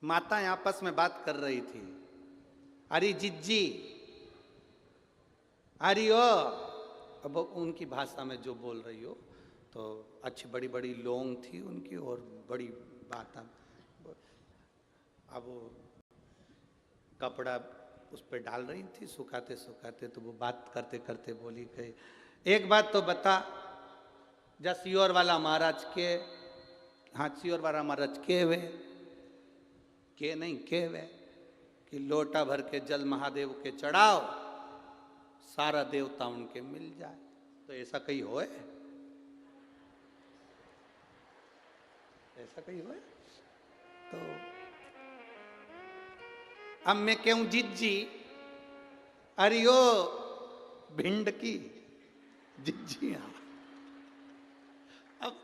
माताएं आपस में बात कर रही थी, अरे जिज्जी, अरे ओ, अब उनकी भाषा में जो बोल रही हो, तो अच्छी बड़ी बड़ी लोंग थी उनकी और बड़ी बात। अब वो कपड़ा उस पर डाल रही थी सुखाते सुखाते, तो वो बात करते करते बोली गई, एक बात तो बता, जा सियोर वाला महाराज के, हाँ सियोर वाला महाराज के वे, के नहीं के वे, कि लोटा भर के जल महादेव के चढ़ाओ, सारा देवता उनके मिल जाए। तो ऐसा कहीं होए? ऐसा कहीं होए? तो अब मैं कहूं जिज्जी, अरे यो भिंड की जिज्जी, हाँ। अब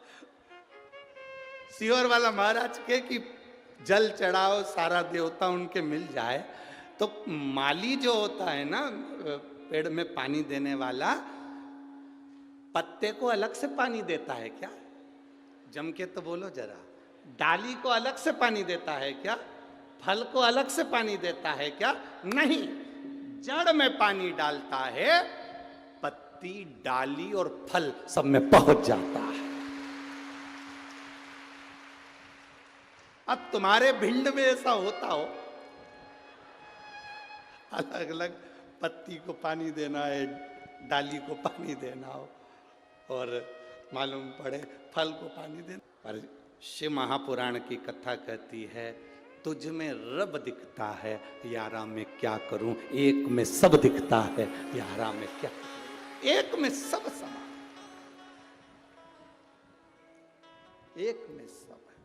सियोर वाला महाराज के कि जल चढ़ाओ, सारा देवता उनके मिल जाए, तो माली जो होता है ना पेड़ में पानी देने वाला, पत्ते को अलग से पानी देता है क्या? जम के तो बोलो जरा। डाली को अलग से पानी देता है क्या? फल को अलग से पानी देता है क्या? नहीं, जड़ में पानी डालता है, पत्ती, डाली और फल सब में पहुंच जाता है। अब तुम्हारे भिंड में ऐसा होता हो, अलग अलग पत्ती को पानी देना है, डाली को पानी देना हो, और मालूम पड़े फल को पानी देना। पर शिव महापुराण की कथा कहती है, तुझ में रब दिखता है यारा में क्या करूं, एक में सब दिखता है यारा में क्या करूं। एक में सब समान, एक में सब है।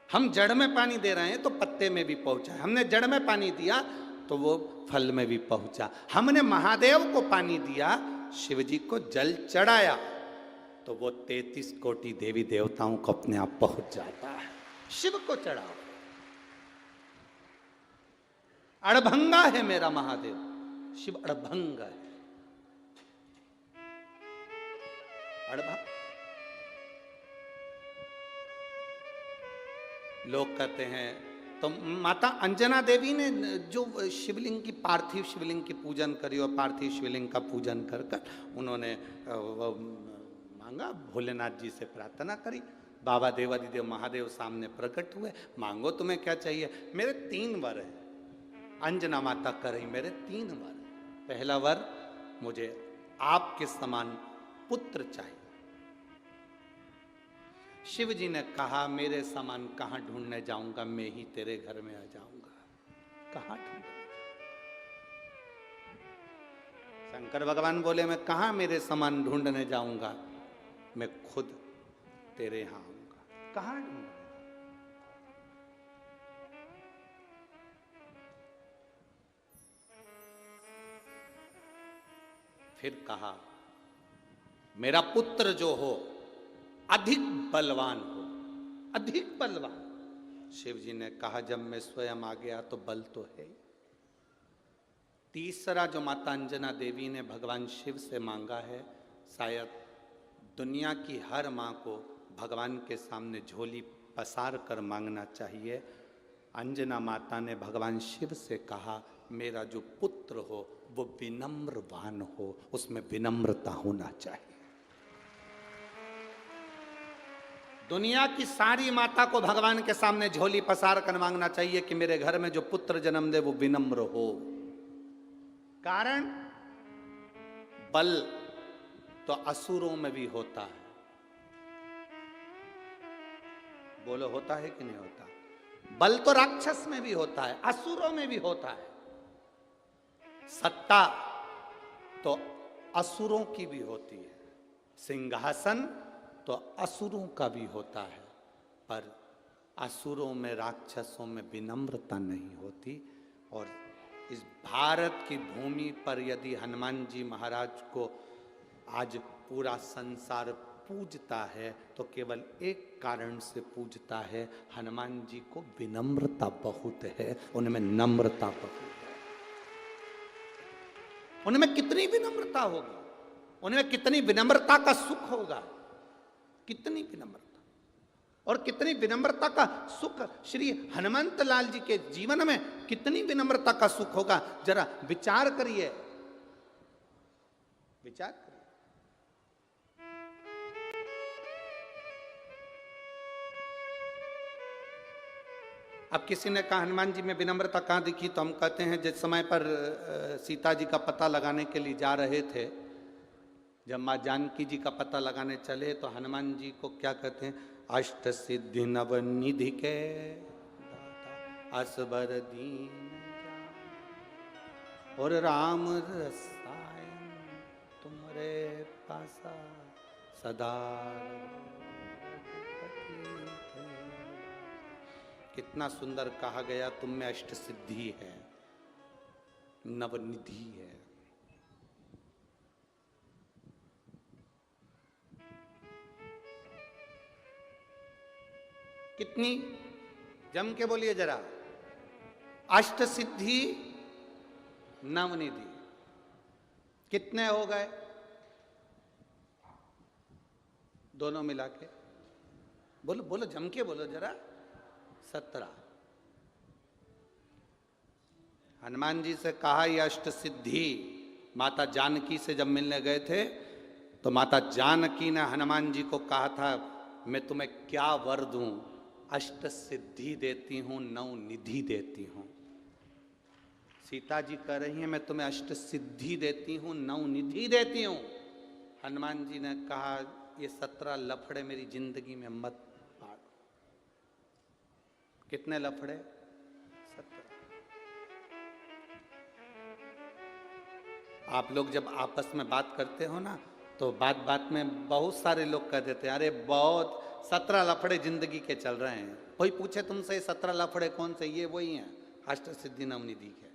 हम जड़ में पानी दे रहे हैं तो पत्ते में भी पहुंचा है, हमने जड़ में पानी दिया तो वो फल में भी पहुंचा। हमने महादेव को पानी दिया शिव जी को जल चढ़ाया तो वो 33 कोटि देवी देवताओं को अपने आप पहुंच जाता है। शिव को चढ़ाओ। अड़भंगा है मेरा महादेव, शिव अड़भंगा है। अड़भंग लोग कहते हैं, तो माता अंजना देवी ने जो शिवलिंग की, पार्थिव शिवलिंग की पूजन करी और पार्थिव शिवलिंग का पूजन कर कर उन्होंने मांगा, भोलेनाथ जी से प्रार्थना करी। बाबा देवादिदेव महादेव सामने प्रकट हुए, मांगो तुम्हें क्या चाहिए। मेरे 3 वर हैं, अंजना माता कर रही, मेरे 3 वर। पहला वर, मुझे आपके समान पुत्र चाहिए। शिव जी ने कहा, मेरे समान कहां ढूंढने जाऊंगा, मैं ही तेरे घर में आ जाऊंगा। कहां ढूंढने? शंकर भगवान बोले, मैं कहां मेरे समान ढूंढने जाऊंगा, मैं खुद तेरे यहां आऊंगा। कहां ढूंढने? फिर कहा, मेरा पुत्र जो हो अधिक बलवान हो, अधिक बलवान। शिव जी ने कहा, जब मैं स्वयं आ गया तो बल तो है। तीसरा जो माता अंजना देवी ने भगवान शिव से मांगा है, शायद दुनिया की हर मां को भगवान के सामने झोली पसार कर मांगना चाहिए। अंजना माता ने भगवान शिव से कहा, मेरा जो पुत्र हो वो विनम्रवान हो, उसमें विनम्रता होना चाहिए। दुनिया की सारी माता को भगवान के सामने झोली पसार कर मांगना चाहिए कि मेरे घर में जो पुत्र जन्म दे वो विनम्र हो। कारण बल तो असुरों में भी होता है। बोलो, होता है कि नहीं होता? बल तो राक्षस में भी होता है, असुरों में भी होता है। सत्ता तो असुरों की भी होती है, सिंहासन तो असुरों का भी होता है, पर असुरों में, राक्षसों में विनम्रता नहीं होती। और इस भारत की भूमि पर यदि हनुमान जी महाराज को आज पूरा संसार पूजता है तो केवल एक कारण से पूजता है, हनुमान जी को विनम्रता बहुत है, उनमें नम्रता बहुत है। उनमें कितनी विनम्रता होगी, उनमें कितनी विनम्रता का सुख होगा, कितनी विनम्रता और कितनी विनम्रता का सुख श्री हनुमंत लाल जी के जीवन में, कितनी विनम्रता का सुख होगा। जरा विचार करिए, विचार करिए। अब किसी ने कहा हनुमान जी में विनम्रता कहां दिखी, तो हम कहते हैं जिस समय पर सीता जी का पता लगाने के लिए जा रहे थे, जब माँ जानकी जी का पता लगाने चले तो हनुमान जी को क्या कहते हैं, अष्ट सिद्धि नव निधि के असबर दीन और राम रसायन तुम्हारे पासा सदा। कितना सुंदर कहा गया, तुम में अष्ट सिद्धि है, नवनिधि है। कितनी, जम के बोलिए जरा, अष्ट सिद्धि नवनिधि कितने हो गए दोनों मिला के? बोलो बोलो, जम के बोलो जरा। 17। हनुमान जी से कहा ये अष्ट सिद्धि। माता जानकी से जब मिलने गए थे तो माता जानकी ने हनुमान जी को कहा था, मैं तुम्हें क्या वर दूं, अष्ट सिद्धि देती हूं, नौ निधि देती हूं। सीता जी कह रही हैं मैं तुम्हें अष्ट सिद्धि देती हूं, नौ निधि देती हूं। हनुमान जी ने कहा ये 17 लफड़े मेरी जिंदगी में मत पाड़ो। कितने लफड़े? 17। आप लोग जब आपस में बात करते हो ना तो बात बात में बहुत सारे लोग कह देते हैं, अरे बहुत 17 लफड़े जिंदगी के चल रहे हैं। कोई पूछे तुमसे 17 लफड़े कौन से, ये वही हैं अष्ट सिद्धि नवनिधि के।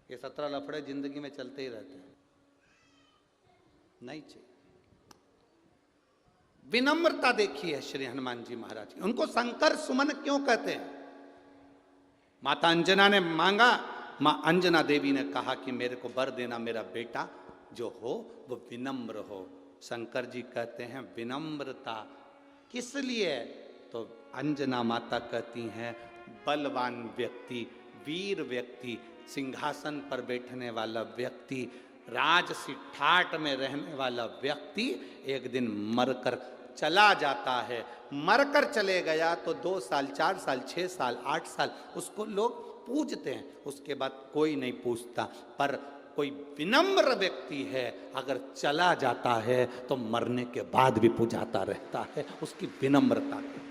ये 17 लफड़े जिंदगी में चलते ही रहते हैं। नहीं चाहिए। विनम्रता देखिए श्री हनुमान जी महाराज की। उनको शंकर सुमन क्यों कहते हैं? माता अंजना ने मांगा, मां अंजना देवी ने कहा कि मेरे को वर देना, मेरा बेटा जो हो वो विनम्र हो। शंकर जी कहते हैं विनम्रता किस लिए? तो अंजना माता कहती हैं बलवान व्यक्ति, वीर व्यक्ति, सिंहासन पर बैठने वाला व्यक्ति, राजसी ठाट में रहने वाला व्यक्ति एक दिन मरकर चला जाता है। मरकर चले गया तो 2 साल, 4 साल, 6 साल, 8 साल उसको लोग पूजते हैं, उसके बाद कोई नहीं पूछता। पर कोई विनम्र व्यक्ति है अगर चला जाता है तो मरने के बाद भी पूजाता रहता है, उसकी विनम्रता के।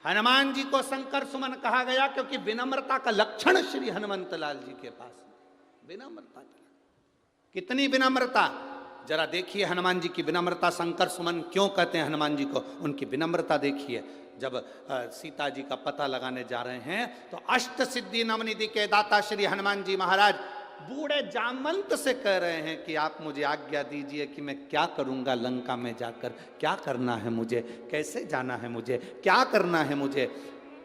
हनुमान जी को शंकर सुमन कहा गया क्योंकि विनम्रता का लक्षण श्री हनुमंत लाल जी के पास विनम्रता। कितनी विनम्रता, जरा देखिए हनुमान जी की विनम्रता। शंकर सुमन क्यों कहते हैं हनुमान जी को? उनकी विनम्रता देखिए। जब सीता जी का पता लगाने जा रहे हैं तो अष्ट सिद्धि नवनिधि के दाता श्री हनुमान जी महाराज बूढ़े जामवंत से कह रहे हैं कि आप मुझे आज्ञा दीजिए कि मैं क्या करूंगा लंका में जाकर, क्या करना है मुझे, कैसे जाना है मुझे, क्या करना है मुझे।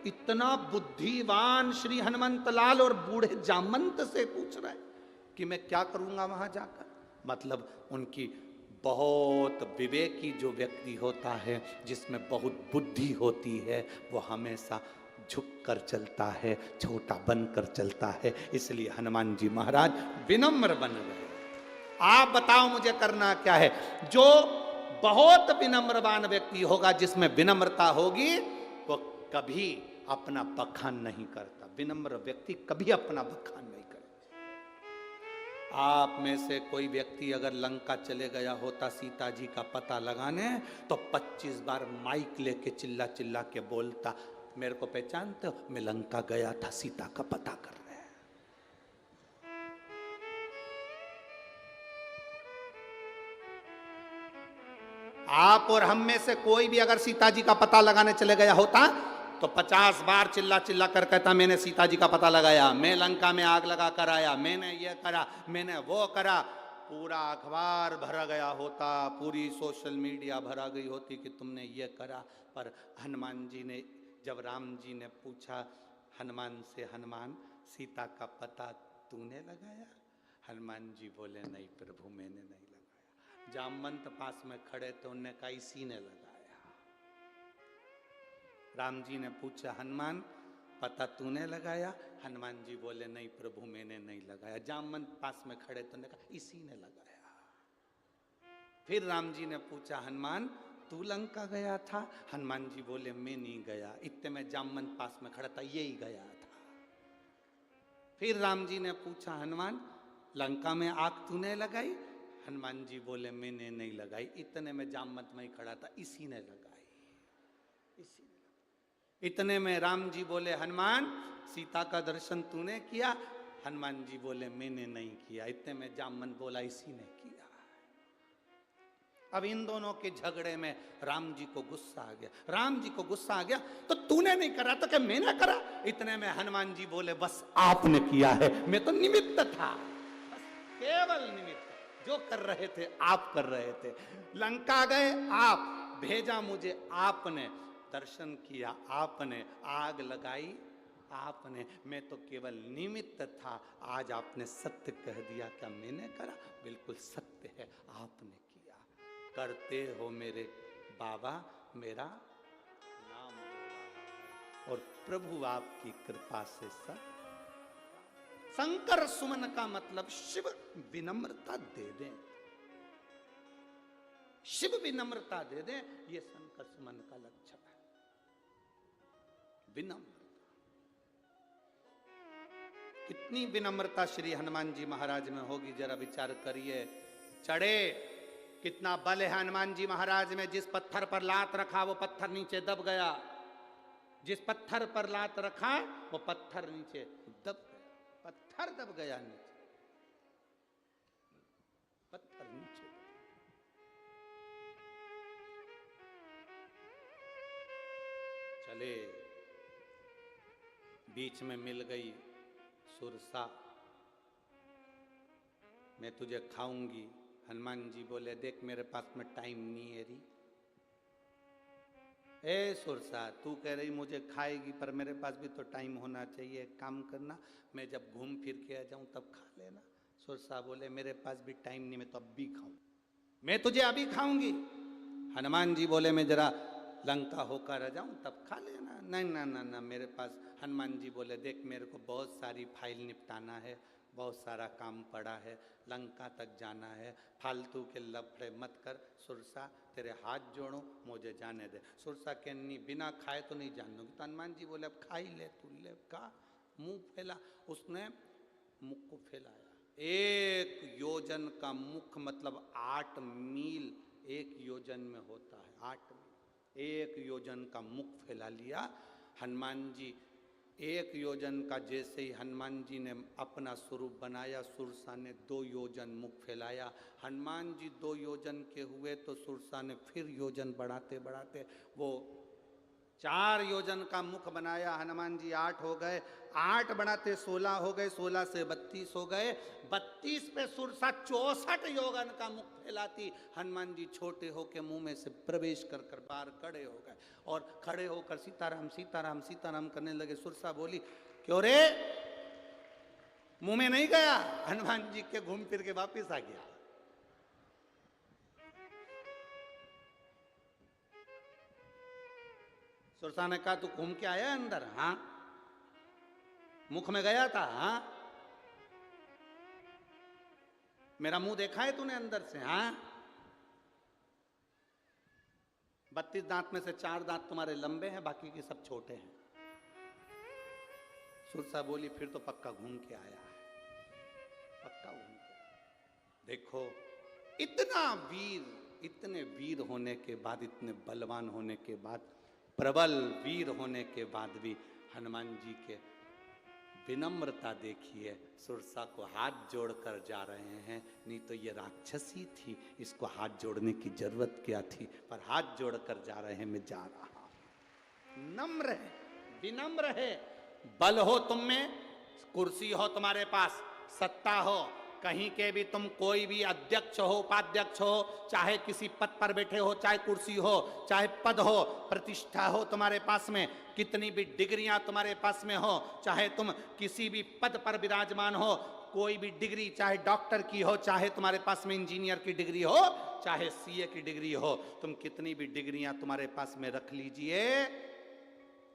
इतना बुद्धिवान श्री हनुमंत लाल और बूढ़े जामवंत से पूछ रहे हैं कि मैं क्या करूंगा वहां जाकर। मतलब उनकी बहुत विवेकी जो व्यक्ति होता है, जिसमें बहुत बुद्धि होती है, वो हमेशा झुक कर चलता है, छोटा बनकर चलता है। इसलिए हनुमान जी महाराज विनम्र बन गए। आप बताओ मुझे करना क्या है? जो बहुत विनम्रवान व्यक्ति होगा, जिसमें विनम्रता होगी, वो कभी अपना बखान नहीं करता। विनम्र व्यक्ति कभी अपना बखान नहीं करता। आप में से कोई व्यक्ति अगर लंका चले गया होता सीता जी का पता लगाने, तो 25 बार माइक लेके चिल्ला चिल्ला के बोलता, मेरे को पहचानते हो, मैं लंका गया था सीता का पता करने। आप और हम में से कोई भी अगर सीता जी का पता लगाने चले गया होता तो 50 बार चिल्ला चिल्ला कर कहता, मैंने सीता जी का पता लगाया, मैं लंका में आग लगा कर आया, मैंने ये करा, मैंने वो करा। पूरा अखबार भरा गया होता, पूरी सोशल मीडिया भरा गई होती कि तुमने ये करा। पर हनुमान जी ने, जब राम जी ने पूछा हनुमान से, हनुमान सीता का पता तूने लगाया? हनुमान जी बोले नहीं प्रभु मैंने नहीं लगाया। जामवंत पास में खड़े थे, उनने कहा इसी ने लगाया। राम जी ने पूछा हनुमान पता तूने लगाया? हनुमान जी बोले नहीं प्रभु मैंने नहीं लगाया। जामवंत पास में खड़े तो उन्होंने कहा इसी ने लगाया। फिर राम जी ने पूछा हनुमान तू लंका गया था? हनुमान जी बोले मैं नहीं गया, इतने में जामवंत पास में खड़ा था, यही गया था। फिर राम जी ने पूछा हनुमान लंका में आग तूने लगाई? हनुमान जी बोले मैंने नहीं लगाई, इतने में जामवंत में ही खड़ा था, इसी ने लगाई, इसी ने। इतने में राम जी बोले हनुमान सीता का दर्शन तूने किया? हनुमान जी बोले मैंने नहीं किया, इतने में जामवंत बोला इसी ने किया। अब इन दोनों के झगड़े में राम जी को गुस्सा आ गया। राम जी को गुस्सा आ गया तो तूने नहीं करा तो क्या मैंने करा? इतने में हनुमान जी बोले बस आपने किया है, मैं तो निमित्त था, बस केवल निमित्त। जो कर रहे थे आप कर रहे थे। लंका गए आप, भेजा मुझे आपने, दर्शन किया आपने, आग लगाई आपने, मैं तो केवल निमित्त था। आज आपने सत्य कह दिया, क्या मैंने करा? बिल्कुल सत्य है, आपने किया। करते हो मेरे बाबा मेरा नाम है, और प्रभु आपकी कृपा से सब। शंकर सुमन का मतलब शिव विनम्रता दे दें, शिव विनम्रता दे दें, ये शंकर सुमन का लक्षण है। विनम्रता, कितनी विनम्रता श्री हनुमान जी महाराज में होगी, जरा विचार करिए। चढ़े, कितना बल है हनुमान जी महाराज में। जिस पत्थर पर लात रखा वो पत्थर नीचे दब गया, जिस पत्थर पर लात रखा वो पत्थर नीचे दब गया, पत्थर दब गया नीचे, पत्थर नीचे। चले, बीच में मिल गई सुरसा, मैं तुझे खाऊंगी। हनुमान जी बोले देख मेरे पास में टाइम नहीं है री। ए सुरसा, तू कह रही मुझे खाएगी, पर मेरे पास भी तो टाइम होना चाहिए। एक काम करना, मैं जब घूम फिर के आ जाऊं तब खा लेना। सुरसा बोले मेरे पास भी टाइम नहीं, मैं तो अब भी खाऊं, मैं तुझे अभी खाऊंगी। हनुमान जी बोले मैं जरा लंका होकर आ जाऊं तब खा लेना। नहीं ना ना ना मेरे पास। हनुमान जी बोले देख मेरे को बहुत सारी फाइल निपटाना है, बहुत सारा काम पड़ा है, लंका तक जाना है, फालतू के लफड़े मत कर। सुरसा तेरे हाथ जोड़ो, मुझे जाने दे। सुरसा के नहीं बिना खाए तो नहीं जान दूंगी। तो हनुमान जी बोले अब खा ही ले, तू ले खा। मुंह फैला, उसने मुख को फैलाया। 1 योजन का मुख मतलब 8 मील 1 योजन में होता है। 8 मील 1 योजन का मुख फैला लिया हनुमान जी। 1 योजन का जैसे ही हनुमान जी ने अपना स्वरूप बनाया, सुरसा ने 2 योजन मुख फैलाया। हनुमान जी 2 योजन के हुए तो सुरसा ने फिर योजन बढ़ाते बढ़ाते वो 4 योजन का मुख बनाया। हनुमान जी 8 हो गए, 8 बढ़ाते 16 हो गए, 16 से 32 हो गए, 32 पे सुरसा 64 योजन का मुख फैलाती। हनुमान जी छोटे होकर मुंह में से प्रवेश कर कर बाहर खड़े हो गए और खड़े होकर सीताराम सीताराम सीताराम करने लगे। सुरसा बोली क्यों रे, मुंह में नहीं गया? हनुमान जी के घूम फिर के वापिस आ गया। सुरसा ने कहा तू घूम के आया अंदर? हाँ। मुख में गया था? हाँ। मेरा मुंह देखा है तूने अंदर से? हाँ। 32 दांत में से 4 दांत तुम्हारे लंबे हैं, बाकी के सब छोटे हैं। सुरसा बोली फिर तो पक्का घूम के आया है, पक्का घूम के। देखो इतना वीर, इतने वीर होने के बाद, इतने बलवान होने के बाद, प्रबल वीर होने के बाद भी हनुमान जी के विनम्रता देखिए। सुरसा को हाथ जोड़कर जा रहे हैं, नहीं तो ये राक्षसी थी, इसको हाथ जोड़ने की जरूरत क्या थी, पर हाथ जोड़कर जा रहे हैं, मैं जा रहा हूं। नम्र है, विनम्र है। बल हो तुम में, कुर्सी हो तुम्हारे पास, सत्ता हो, कहीं के भी तुम कोई भी अध्यक्ष हो, उपाध्यक्ष हो, चाहे किसी पद पर बैठे हो, चाहे कुर्सी हो, चाहे पद हो, प्रतिष्ठा हो तुम्हारे पास में, कितनी भी डिग्रियां तुम्हारे पास में हो, चाहे तुम किसी भी पद पर विराजमान हो, कोई भी डिग्री, चाहे डॉक्टर की हो, चाहे तुम्हारे पास में इंजीनियर की डिग्री हो, चाहे सीए की डिग्री हो, तुम कितनी भी डिग्रियां तुम्हारे पास में रख लीजिए,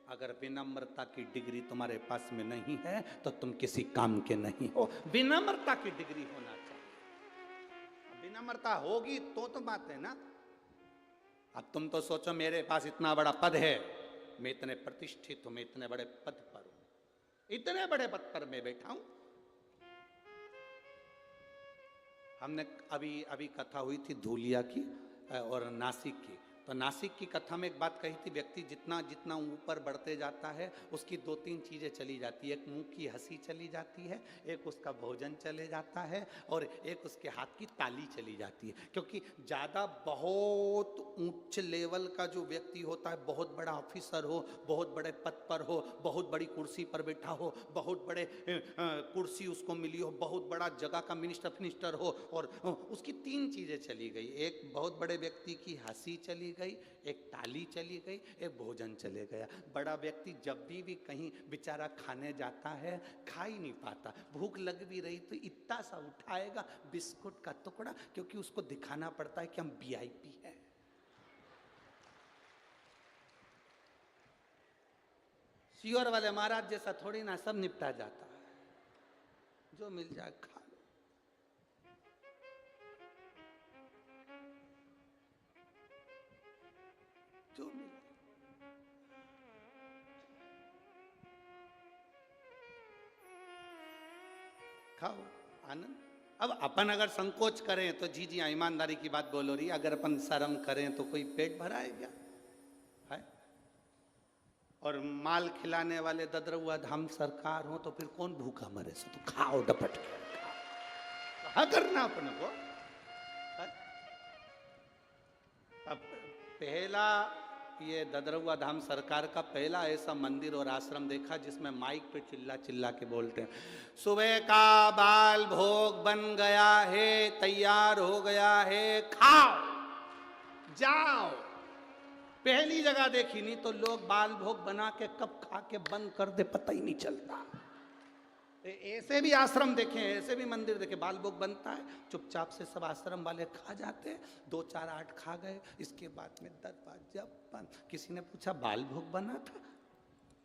अगर विनम्रता की डिग्री तुम्हारे पास में नहीं है तो तुम किसी काम के नहीं हो। विनम्रता की डिग्री होना चाहिए। विनम्रता होगी तो बात है ना। अब तुम तो सोचो मेरे पास इतना बड़ा पद है, मैं इतने प्रतिष्ठित हूं, मैं इतने बड़े पद पर हूं, इतने बड़े पद पर मैं बैठा हूं। हमने अभी अभी कथा हुई थी धूलिया की और नासिक की। तो नासिक की कथा में एक बात कही थी, व्यक्ति जितना जितना ऊपर बढ़ते जाता है उसकी 2-3 चीज़ें चली जाती है। एक मुंह की हंसी चली जाती है, एक उसका भोजन चले जाता है, और एक उसके हाथ की ताली चली जाती है। क्योंकि ज़्यादा बहुत उच्च लेवल का जो व्यक्ति होता है, बहुत बड़ा ऑफिसर हो, बहुत बड़े पद पर हो, बहुत बड़ी कुर्सी पर बैठा हो, बहुत बड़े कुर्सी उसको मिली हो, बहुत बड़ा जगह का मिनिस्टर हो, और उसकी 3 चीज़ें चली गई। एक बहुत बड़े व्यक्ति की हंसी चली गई, एक ताली चली गई, एक भोजन चले गया। बड़ा व्यक्ति जब भी कहीं बेचारा खाने जाता है, खा ही नहीं पाता। भूख लग भी रही तो इतना सा उठाएगा बिस्कुट का टुकड़ा, क्योंकि उसको दिखाना पड़ता है कि हम वीआईपी हैं। सियोर वाले महाराज जैसा थोड़ी ना सब निपटा जाता है, जो मिल जाए खा लो। जो मिल खाओ, आनंद। अब अपन अगर संकोच करें तो जी ईमानदारी की बात बोलो रही, अगर अपन शर्म करें तो कोई पेट भराए क्या है? और माल खिलाने वाले ददरुआ धाम सरकार हो तो फिर कौन भूखा मरे? सो तो खाओ डपट के, कहा करना अपन को है? अब पहला ये ददरुआ धाम सरकार का पहला ऐसा मंदिर और आश्रम देखा जिसमें माइक पे चिल्ला चिल्ला के बोलते हैं, सुबह का बाल भोग बन गया है, तैयार हो गया है, खाओ जाओ। पहली जगह देखी, नहीं तो लोग बाल भोग बना के कब खा के बंद कर दे पता ही नहीं चलता। ऐसे भी आश्रम देखे, ऐसे भी मंदिर देखे, बाल भोग बनता है, चुपचाप से सब आश्रम वाले खा जाते हैं, 2 4 8 खा गए, इसके बाद में दरवाजा बंद। किसी ने पूछा बाल भोग बना था,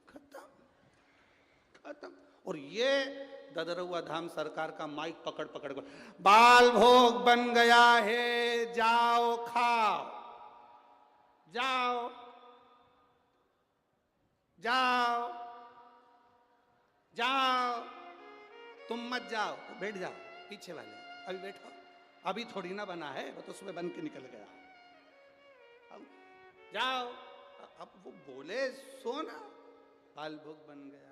खत्म खत्म। और ये ददरुआ धाम सरकार का माइक पकड़ पकड़ कर, बाल भोग बन गया है, जाओ खाओ जाओ जाओ जाओ, तुम मत जाओ, बैठ जाओ, पीछे वाले अभी बैठो, अभी थोड़ी ना बना है, वो तो सुबह बन के निकल गया, अब जाओ। अब वो बोले सोना, बाल भोग बन गया।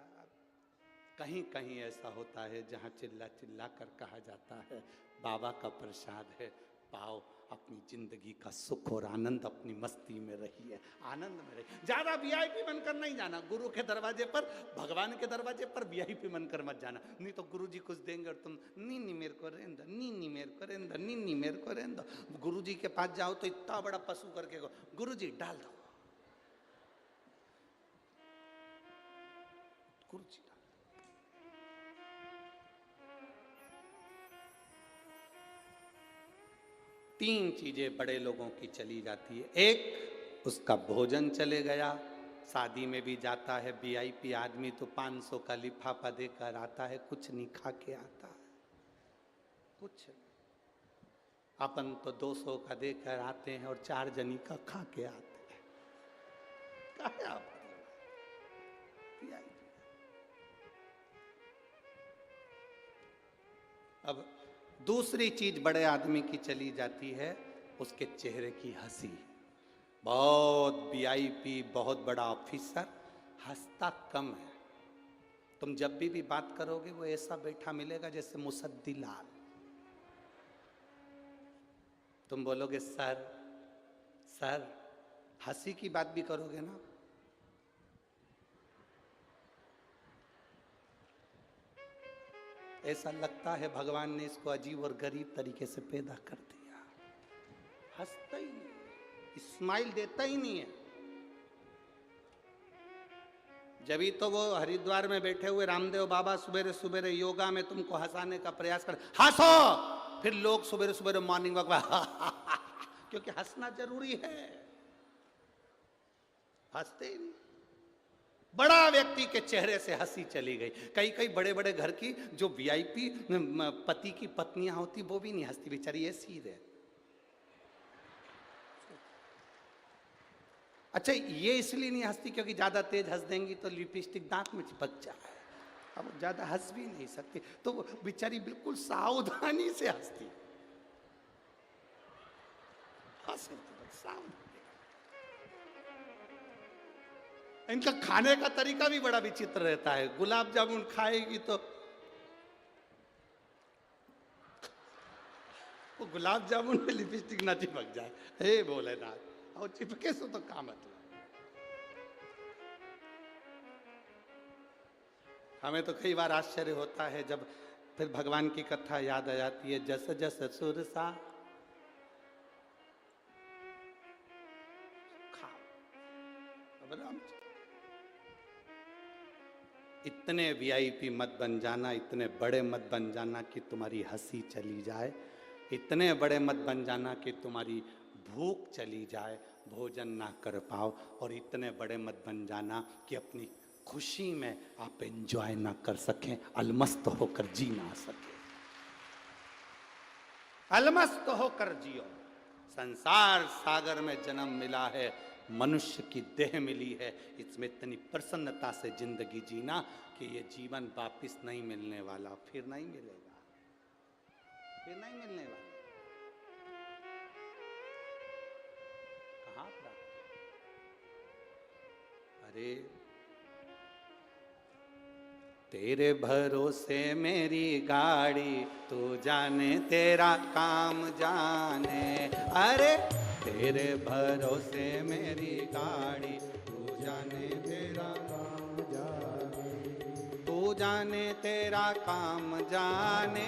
कहीं कहीं ऐसा होता है जहाँ चिल्ला चिल्ला कर कहा जाता है बाबा का प्रसाद है, पाओ, अपनी जिंदगी का सुख और आनंद, अपनी मस्ती में रहिए, आनंद में रहिए। ज्यादा वीआईपी बनकर नहीं जाना, गुरु के दरवाजे पर, भगवान के दरवाजे पर वीआईपी बनकर मत जाना, नहीं तो गुरु जी कुछ देंगे और तुम नी मेरे को रहने दो, नी मेरे को रहने दो, नी मेरे को रहने दो। गुरु जी के पास जाओ तो इतना बड़ा पशु करके गो, गुरु जी डाल दो, गुरु जी। 3 चीजें बड़े लोगों की चली जाती है। एक, उसका भोजन चले गया, शादी में भी जाता है वीआईपी आदमी तो 500 का लिफाफा देकर आता है, कुछ नहीं खा के आता है, कुछ। अपन तो 200 का देकर आते हैं और 4 जनी का खा के आते हैं। काहे आप अब दूसरी चीज बड़े आदमी की चली जाती है, उसके चेहरे की हंसी। बहुत वीआईपी, बहुत बड़ा ऑफिसर, हंसता कम है। तुम जब भी बात करोगे वो ऐसा बैठा मिलेगा जैसे मुसद्दी लाल। तुम बोलोगे सर सर, हंसी की बात भी करोगे ना, ऐसा लगता है भगवान ने इसको अजीब और गरीब तरीके से पैदा कर दिया। हंसता ही नहीं, स्माइल देता ही नहीं है। जब तो वो हरिद्वार में बैठे हुए रामदेव बाबा सुबेरे सुबेरे योगा में तुमको हंसाने का प्रयास कर, हंसो, फिर लोग सुबेरे सुबेरे मॉर्निंग वॉक क्योंकि हंसना जरूरी है, हंसते ही नहीं। बड़ा व्यक्ति के चेहरे से हंसी चली गई। कई कई बड़े बड़े घर की जो वीआईपी पति की पत्नियां होती वो भी नहीं हंसती, बेचारी ऐसी है। अच्छा, ये इसलिए नहीं हंसती क्योंकि ज्यादा तेज हंस देंगी तो लिपस्टिक दांत में चिपक जाए, अब ज्यादा हंस भी नहीं सकती, तो वो बेचारी बिल्कुल सावधानी से हंसती, सावधानी। इनका खाने का तरीका भी बड़ा विचित्र रहता है। गुलाब जामुन खाएगी तो वो गुलाब जामुन में लिपस्टिक ना चिपक जाए, हे भोलेनाथ, और चिपके सो तो काम मतलब। हमें तो कई बार आश्चर्य होता है जब फिर भगवान की कथा याद आ जाती है, जस जस सुरसा खाओ। इतने वीआईपी मत बन जाना, इतने बड़े मत बन जाना कि तुम्हारी हंसी चली जाए, इतने बड़े मत बन जाना कि तुम्हारी भूख चली जाए, भोजन ना कर पाओ, और इतने बड़े मत बन जाना कि अपनी खुशी में आप एंजॉय ना कर सकें, अलमस्त होकर जी ना सके। अलमस्त होकर जियो। संसार सागर में जन्म मिला है, मनुष्य की देह मिली है, इसमें इतनी प्रसन्नता से जिंदगी जीना कि ये जीवन वापिस नहीं मिलने वाला, फिर नहीं मिलेगा, फिर नहीं मिलने वाला। कहाँ प्राप्त? अरे तेरे भरोसे मेरी गाड़ी, तू जाने तेरा काम जाने। अरे तेरे भरोसे मेरी गाड़ी, तू जाने तेरा काम जाने, तू जाने तेरा काम जाने,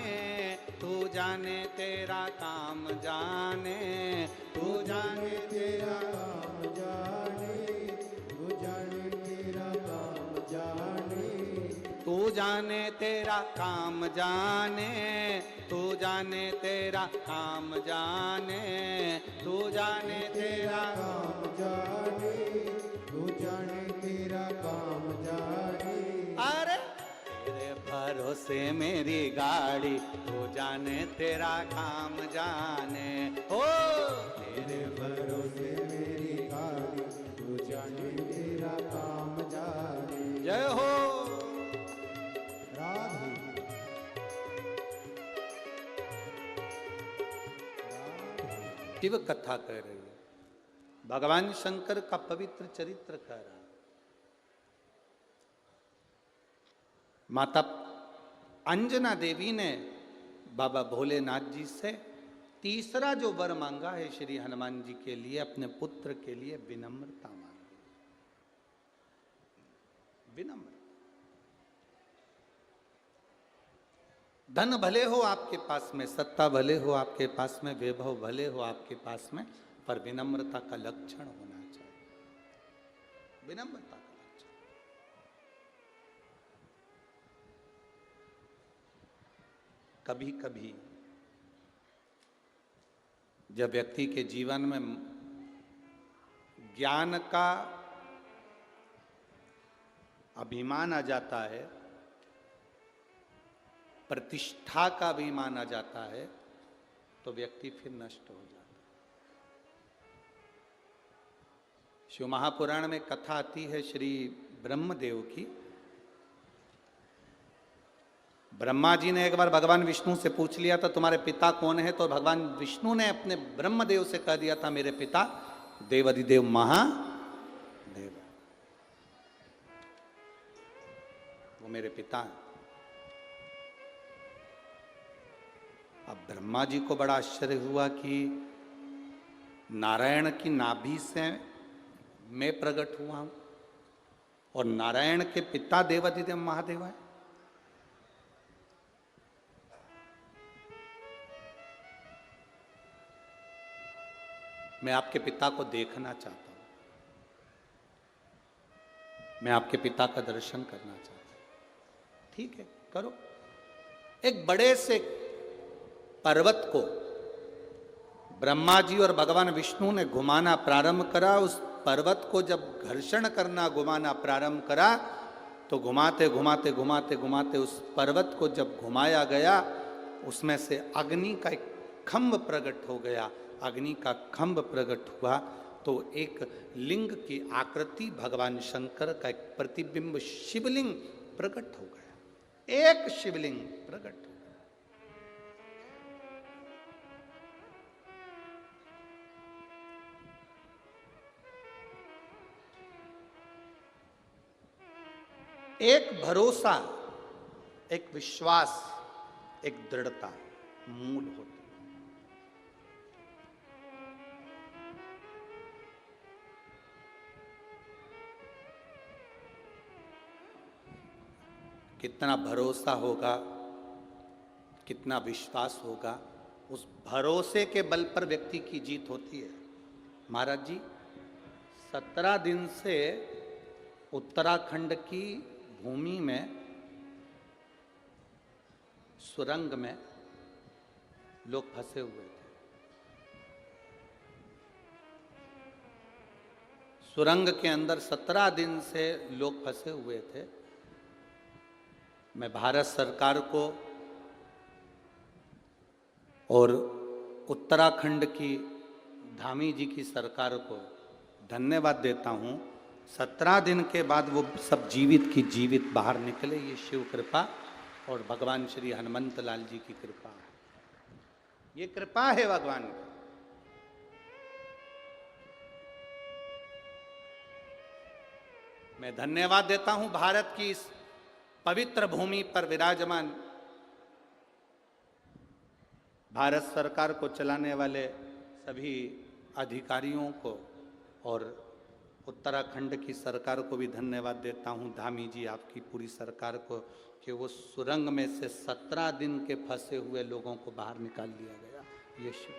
तू जाने तेरा काम जाने, तू जाने तेरा काम जाने, तू जाने तेरा काम जाने, तू जाने तेरा काम जाने, तू जाने तेरा काम जाने, तू जाने तेरा काम जाने, तू जाने तेरा काम जाने। अरे तेरे भरोसे मेरी गाड़ी, तू जाने तेरा काम जाने, हो तेरे भरोसे मेरी गाड़ी, तू जाने तेरा काम जाने। जय हो राधे। शिव कथा कह रही है, भगवान शंकर का पवित्र चरित्र कह रहा है। माता अंजना देवी ने बाबा भोलेनाथ जी से तीसरा जो वर मांगा है श्री हनुमान जी के लिए, अपने पुत्र के लिए विनम्रता मांगी। विनम्र, धन भले हो आपके पास में, सत्ता भले हो आपके पास में, वैभव भले हो आपके पास में, पर विनम्रता का लक्षण होना चाहिए। विनम्रता का लक्षण। कभी कभी जब व्यक्ति के जीवन में ज्ञान का अभिमान आ जाता है, प्रतिष्ठा का अभिमान आ जाता है, तो व्यक्ति फिर नष्ट हो जाता है। शिव महापुराण में कथा आती है श्री ब्रह्मदेव की। ब्रह्मा जी ने एक बार भगवान विष्णु से पूछ लिया था तुम्हारे पिता कौन है, तो भगवान विष्णु ने अपने ब्रह्मदेव से कह दिया था मेरे पिता देवाधिदेव महादेव, वो मेरे पिता हैं। अब ब्रह्मा जी को बड़ा आश्चर्य हुआ कि नारायण की नाभि से मैं प्रकट हुआ हूं और नारायण के पिता देवाधिदेव महादेव है। मैं आपके पिता को देखना चाहता हूं, मैं आपके पिता का दर्शन करना चाहता हूं। ठीक है, करो। एक बड़े से पर्वत को ब्रह्मा जी और भगवान विष्णु ने घुमाना प्रारंभ करा। उस पर्वत को जब घर्षण करना, घुमाना प्रारंभ करा, तो घुमाते घुमाते घुमाते घुमाते उस पर्वत को जब घुमाया गया, उसमें से अग्नि का एक खंभ प्रकट हो गया। अग्नि का खंभ प्रकट हुआ तो एक लिंग की आकृति भगवान शंकर का एक प्रतिबिंब शिवलिंग प्रकट हो गया। एक शिवलिंग प्रकट हो गया। एक भरोसा, एक विश्वास, एक दृढ़ता मूल होती है। कितना भरोसा होगा, कितना विश्वास होगा, उस भरोसे के बल पर व्यक्ति की जीत होती है। महाराज जी 17 दिन से उत्तराखंड की भूमि में सुरंग में लोग फंसे हुए थे। सुरंग के अंदर 17 दिन से लोग फंसे हुए थे। मैं भारत सरकार को और उत्तराखंड की धामी जी की सरकार को धन्यवाद देता हूँ। 17 दिन के बाद वो सब जीवित की जीवित बाहर निकले। ये शिव कृपा और भगवान श्री हनुमंत लाल जी की कृपा है। ये कृपा है भगवान की। मैं धन्यवाद देता हूं भारत की इस पवित्र भूमि पर विराजमान भारत सरकार को चलाने वाले सभी अधिकारियों को और उत्तराखंड की सरकार को भी धन्यवाद देता हूँ, धामी जी आपकी पूरी सरकार को, कि वो सुरंग में से 17 दिन के फंसे हुए लोगों को बाहर निकाल लिया गया। ये शिव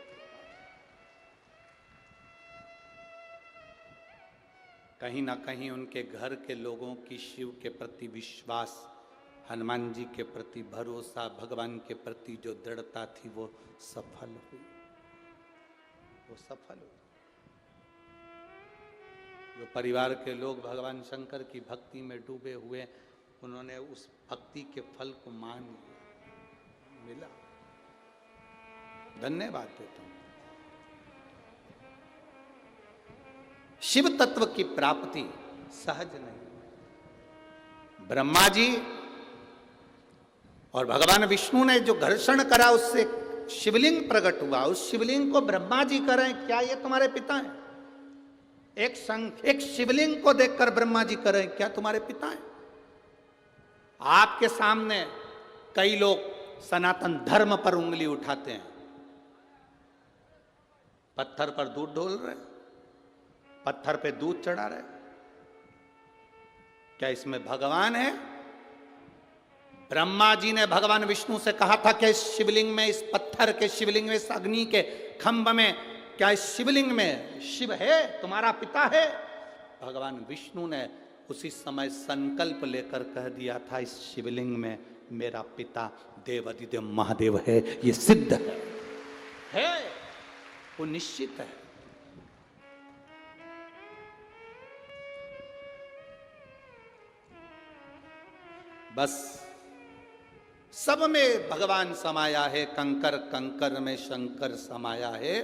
कहीं ना कहीं उनके घर के लोगों की शिव के प्रति विश्वास, हनुमान जी के प्रति भरोसा, भगवान के प्रति जो दृढ़ता थी वो सफल हुई, वो सफल हुई। जो परिवार के लोग भगवान शंकर की भक्ति में डूबे हुए, उन्होंने उस भक्ति के फल को मान लिया, मिला। धन्यवाद देता हूं। शिव तत्व की प्राप्ति सहज नहीं। ब्रह्मा जी और भगवान विष्णु ने जो घर्षण करा, उससे शिवलिंग प्रकट हुआ। उस शिवलिंग को ब्रह्मा जी कह रहे हैं, क्या ये तुम्हारे पिता हैं? एक शिवलिंग को देखकर ब्रह्मा जी कह रहे हैं, क्या तुम्हारे पिता हैं? आपके सामने कई लोग सनातन धर्म पर उंगली उठाते हैं, पत्थर पर दूध ढोल रहे, पत्थर पे दूध चढ़ा रहे। क्या इसमें भगवान है? ब्रह्मा जी ने भगवान विष्णु से कहा था कि इस शिवलिंग में, इस पत्थर के शिवलिंग में, इस अग्नि के खंभ में, क्या इस शिवलिंग में शिव है, तुम्हारा पिता है? भगवान विष्णु ने उसी समय संकल्प लेकर कह दिया था, इस शिवलिंग में मेरा पिता देवाधिदेव महादेव है। ये सिद्ध है, वो निश्चित है। बस सब में भगवान समाया है, कंकर कंकर में शंकर समाया है।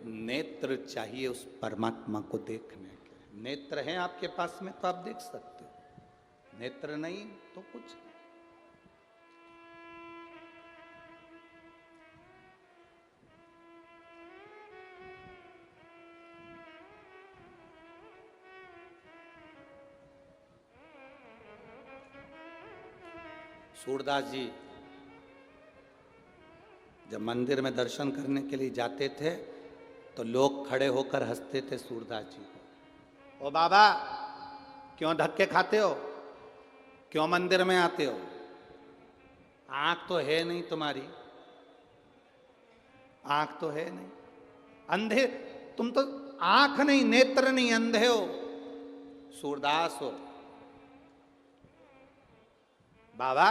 नेत्र चाहिए उस परमात्मा को देखने के। नेत्र हैं आपके पास में तो आप देख सकते हो, नेत्र नहीं तो कुछ नहीं। सूरदास जी जब मंदिर में दर्शन करने के लिए जाते थे तो लोग खड़े होकर हंसते थे सूरदास जी को। ओ बाबा, क्यों धक्के खाते हो, क्यों मंदिर में आते हो? आंख तो है नहीं तुम्हारी, आंख तो है नहीं, अंधे तुम तो, आंख नहीं, नेत्र नहीं, अंधे हो, सूरदास हो। बाबा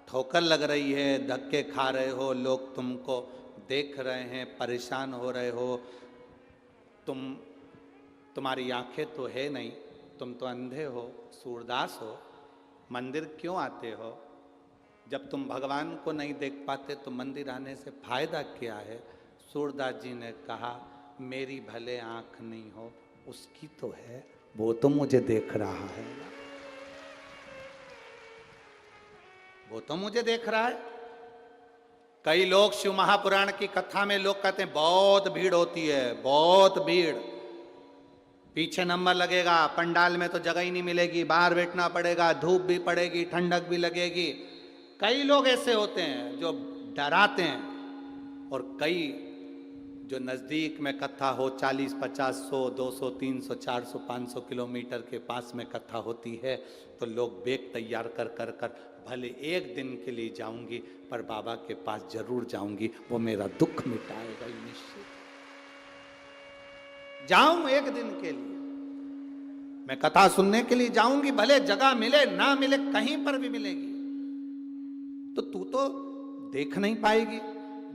ठोकर लग रही है, धक्के खा रहे हो, लोग तुमको देख रहे हैं, परेशान हो रहे हो, तुम्हारी आंखें तो है नहीं, तुम तो अंधे हो, सूरदास हो, मंदिर क्यों आते हो? जब तुम भगवान को नहीं देख पाते तो मंदिर आने से फायदा क्या है? सूरदास जी ने कहा, मेरी भले आंख नहीं हो, उसकी तो है, वो तो मुझे देख रहा है, वो तो मुझे देख रहा है। कई लोग शिव महापुराण की कथा में लोग कहते हैं बहुत भीड़ होती है, बहुत भीड़, पीछे नंबर लगेगा, पंडाल में तो जगह ही नहीं मिलेगी, बाहर बैठना पड़ेगा, धूप भी पड़ेगी, ठंडक भी लगेगी। कई लोग ऐसे होते हैं जो डराते हैं, और कई जो नज़दीक में कथा हो, 40, 50, 100, 200, 300, 400, 500 किलोमीटर के पास में कथा होती है, तो लोग बैग तैयार कर कर कर भले एक दिन के लिए जाऊंगी पर बाबा के पास जरूर जाऊंगी, वो मेरा दुख मिटाएगा, निश्चित जाऊं एक दिन के लिए, मैं कथा सुनने के लिए जाऊंगी, भले जगह मिले ना मिले, कहीं पर भी मिलेगी। तो तू तो देख नहीं पाएगी,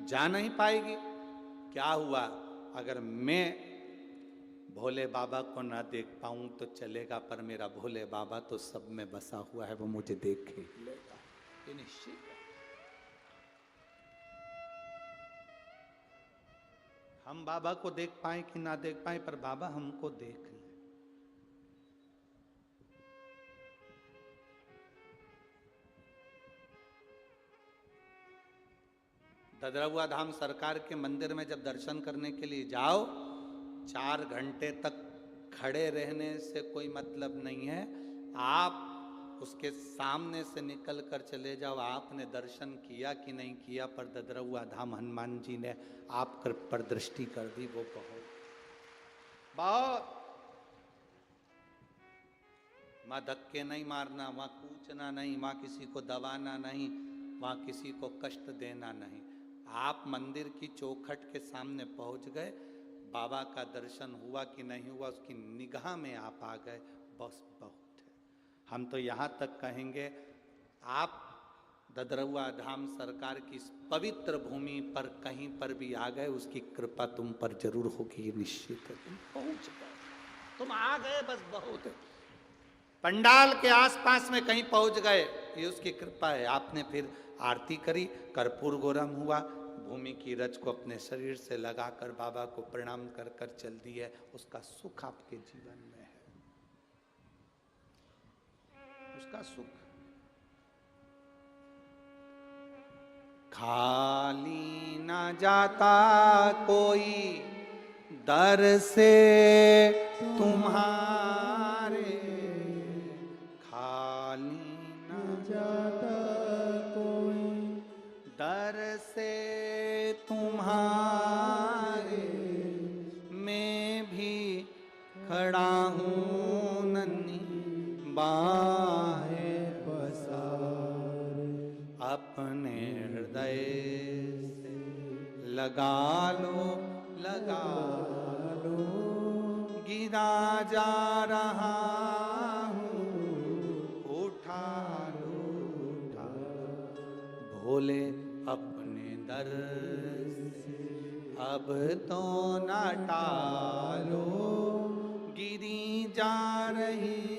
जा नहीं पाएगी। क्या हुआ अगर मैं भोले बाबा को ना देख पाऊं तो चलेगा, पर मेरा भोले बाबा तो सब में बसा हुआ है, वो मुझे देख ही लेगा, ये निश्चित है। हम बाबा को देख पाए कि ना देख पाए, पर बाबा हमको देख ले। ददरहुआ धाम सरकार के मंदिर में जब दर्शन करने के लिए जाओ, 4 घंटे तक खड़े रहने से कोई मतलब नहीं है। आप उसके सामने से निकल कर चले जाओ, आपने दर्शन किया कि नहीं किया, पर ददरहुआ धाम हनुमान जी ने आप पर दृष्टि कर दी, वो बहुत बहुत। वहां धक्के नहीं मारना, वहां कूचना नहीं, वहां किसी को दबाना नहीं, वहां किसी को कष्ट देना नहीं। आप मंदिर की चौखट के सामने पहुंच गए, बाबा का दर्शन हुआ कि नहीं हुआ उसकी निगाह में आप आ गए, बस बहुत है। हम तो यहाँ तक कहेंगे, आप ददरुआ धाम सरकार की इस पवित्र भूमि पर कहीं पर भी आ गए, उसकी कृपा तुम पर जरूर होगी, ये निश्चित है। तुम पहुंच गए, तुम आ गए, बस बहुत है। पंडाल के आसपास में कहीं पहुंच गए, ये उसकी कृपा है। आपने फिर आरती करी, कर्पूर गौरम हुआ, भूमि की रज को अपने शरीर से लगाकर बाबा को प्रणाम कर कर चल दी है, उसका सुख आपके जीवन में है, उसका सुख। खाली ना जाता कोई दर से तुम्हारे, खाली ना जाता कोई दर से तुम्हारे, मैं भी खड़ा हूँ नन्ही बाहें पसारे, अपने हृदय से लगा लो, लगा लो, गिरा जा रहा हूँ, उठा लो, उठा भोले अपने दर से, अब तो न टालो, गिरी जा रही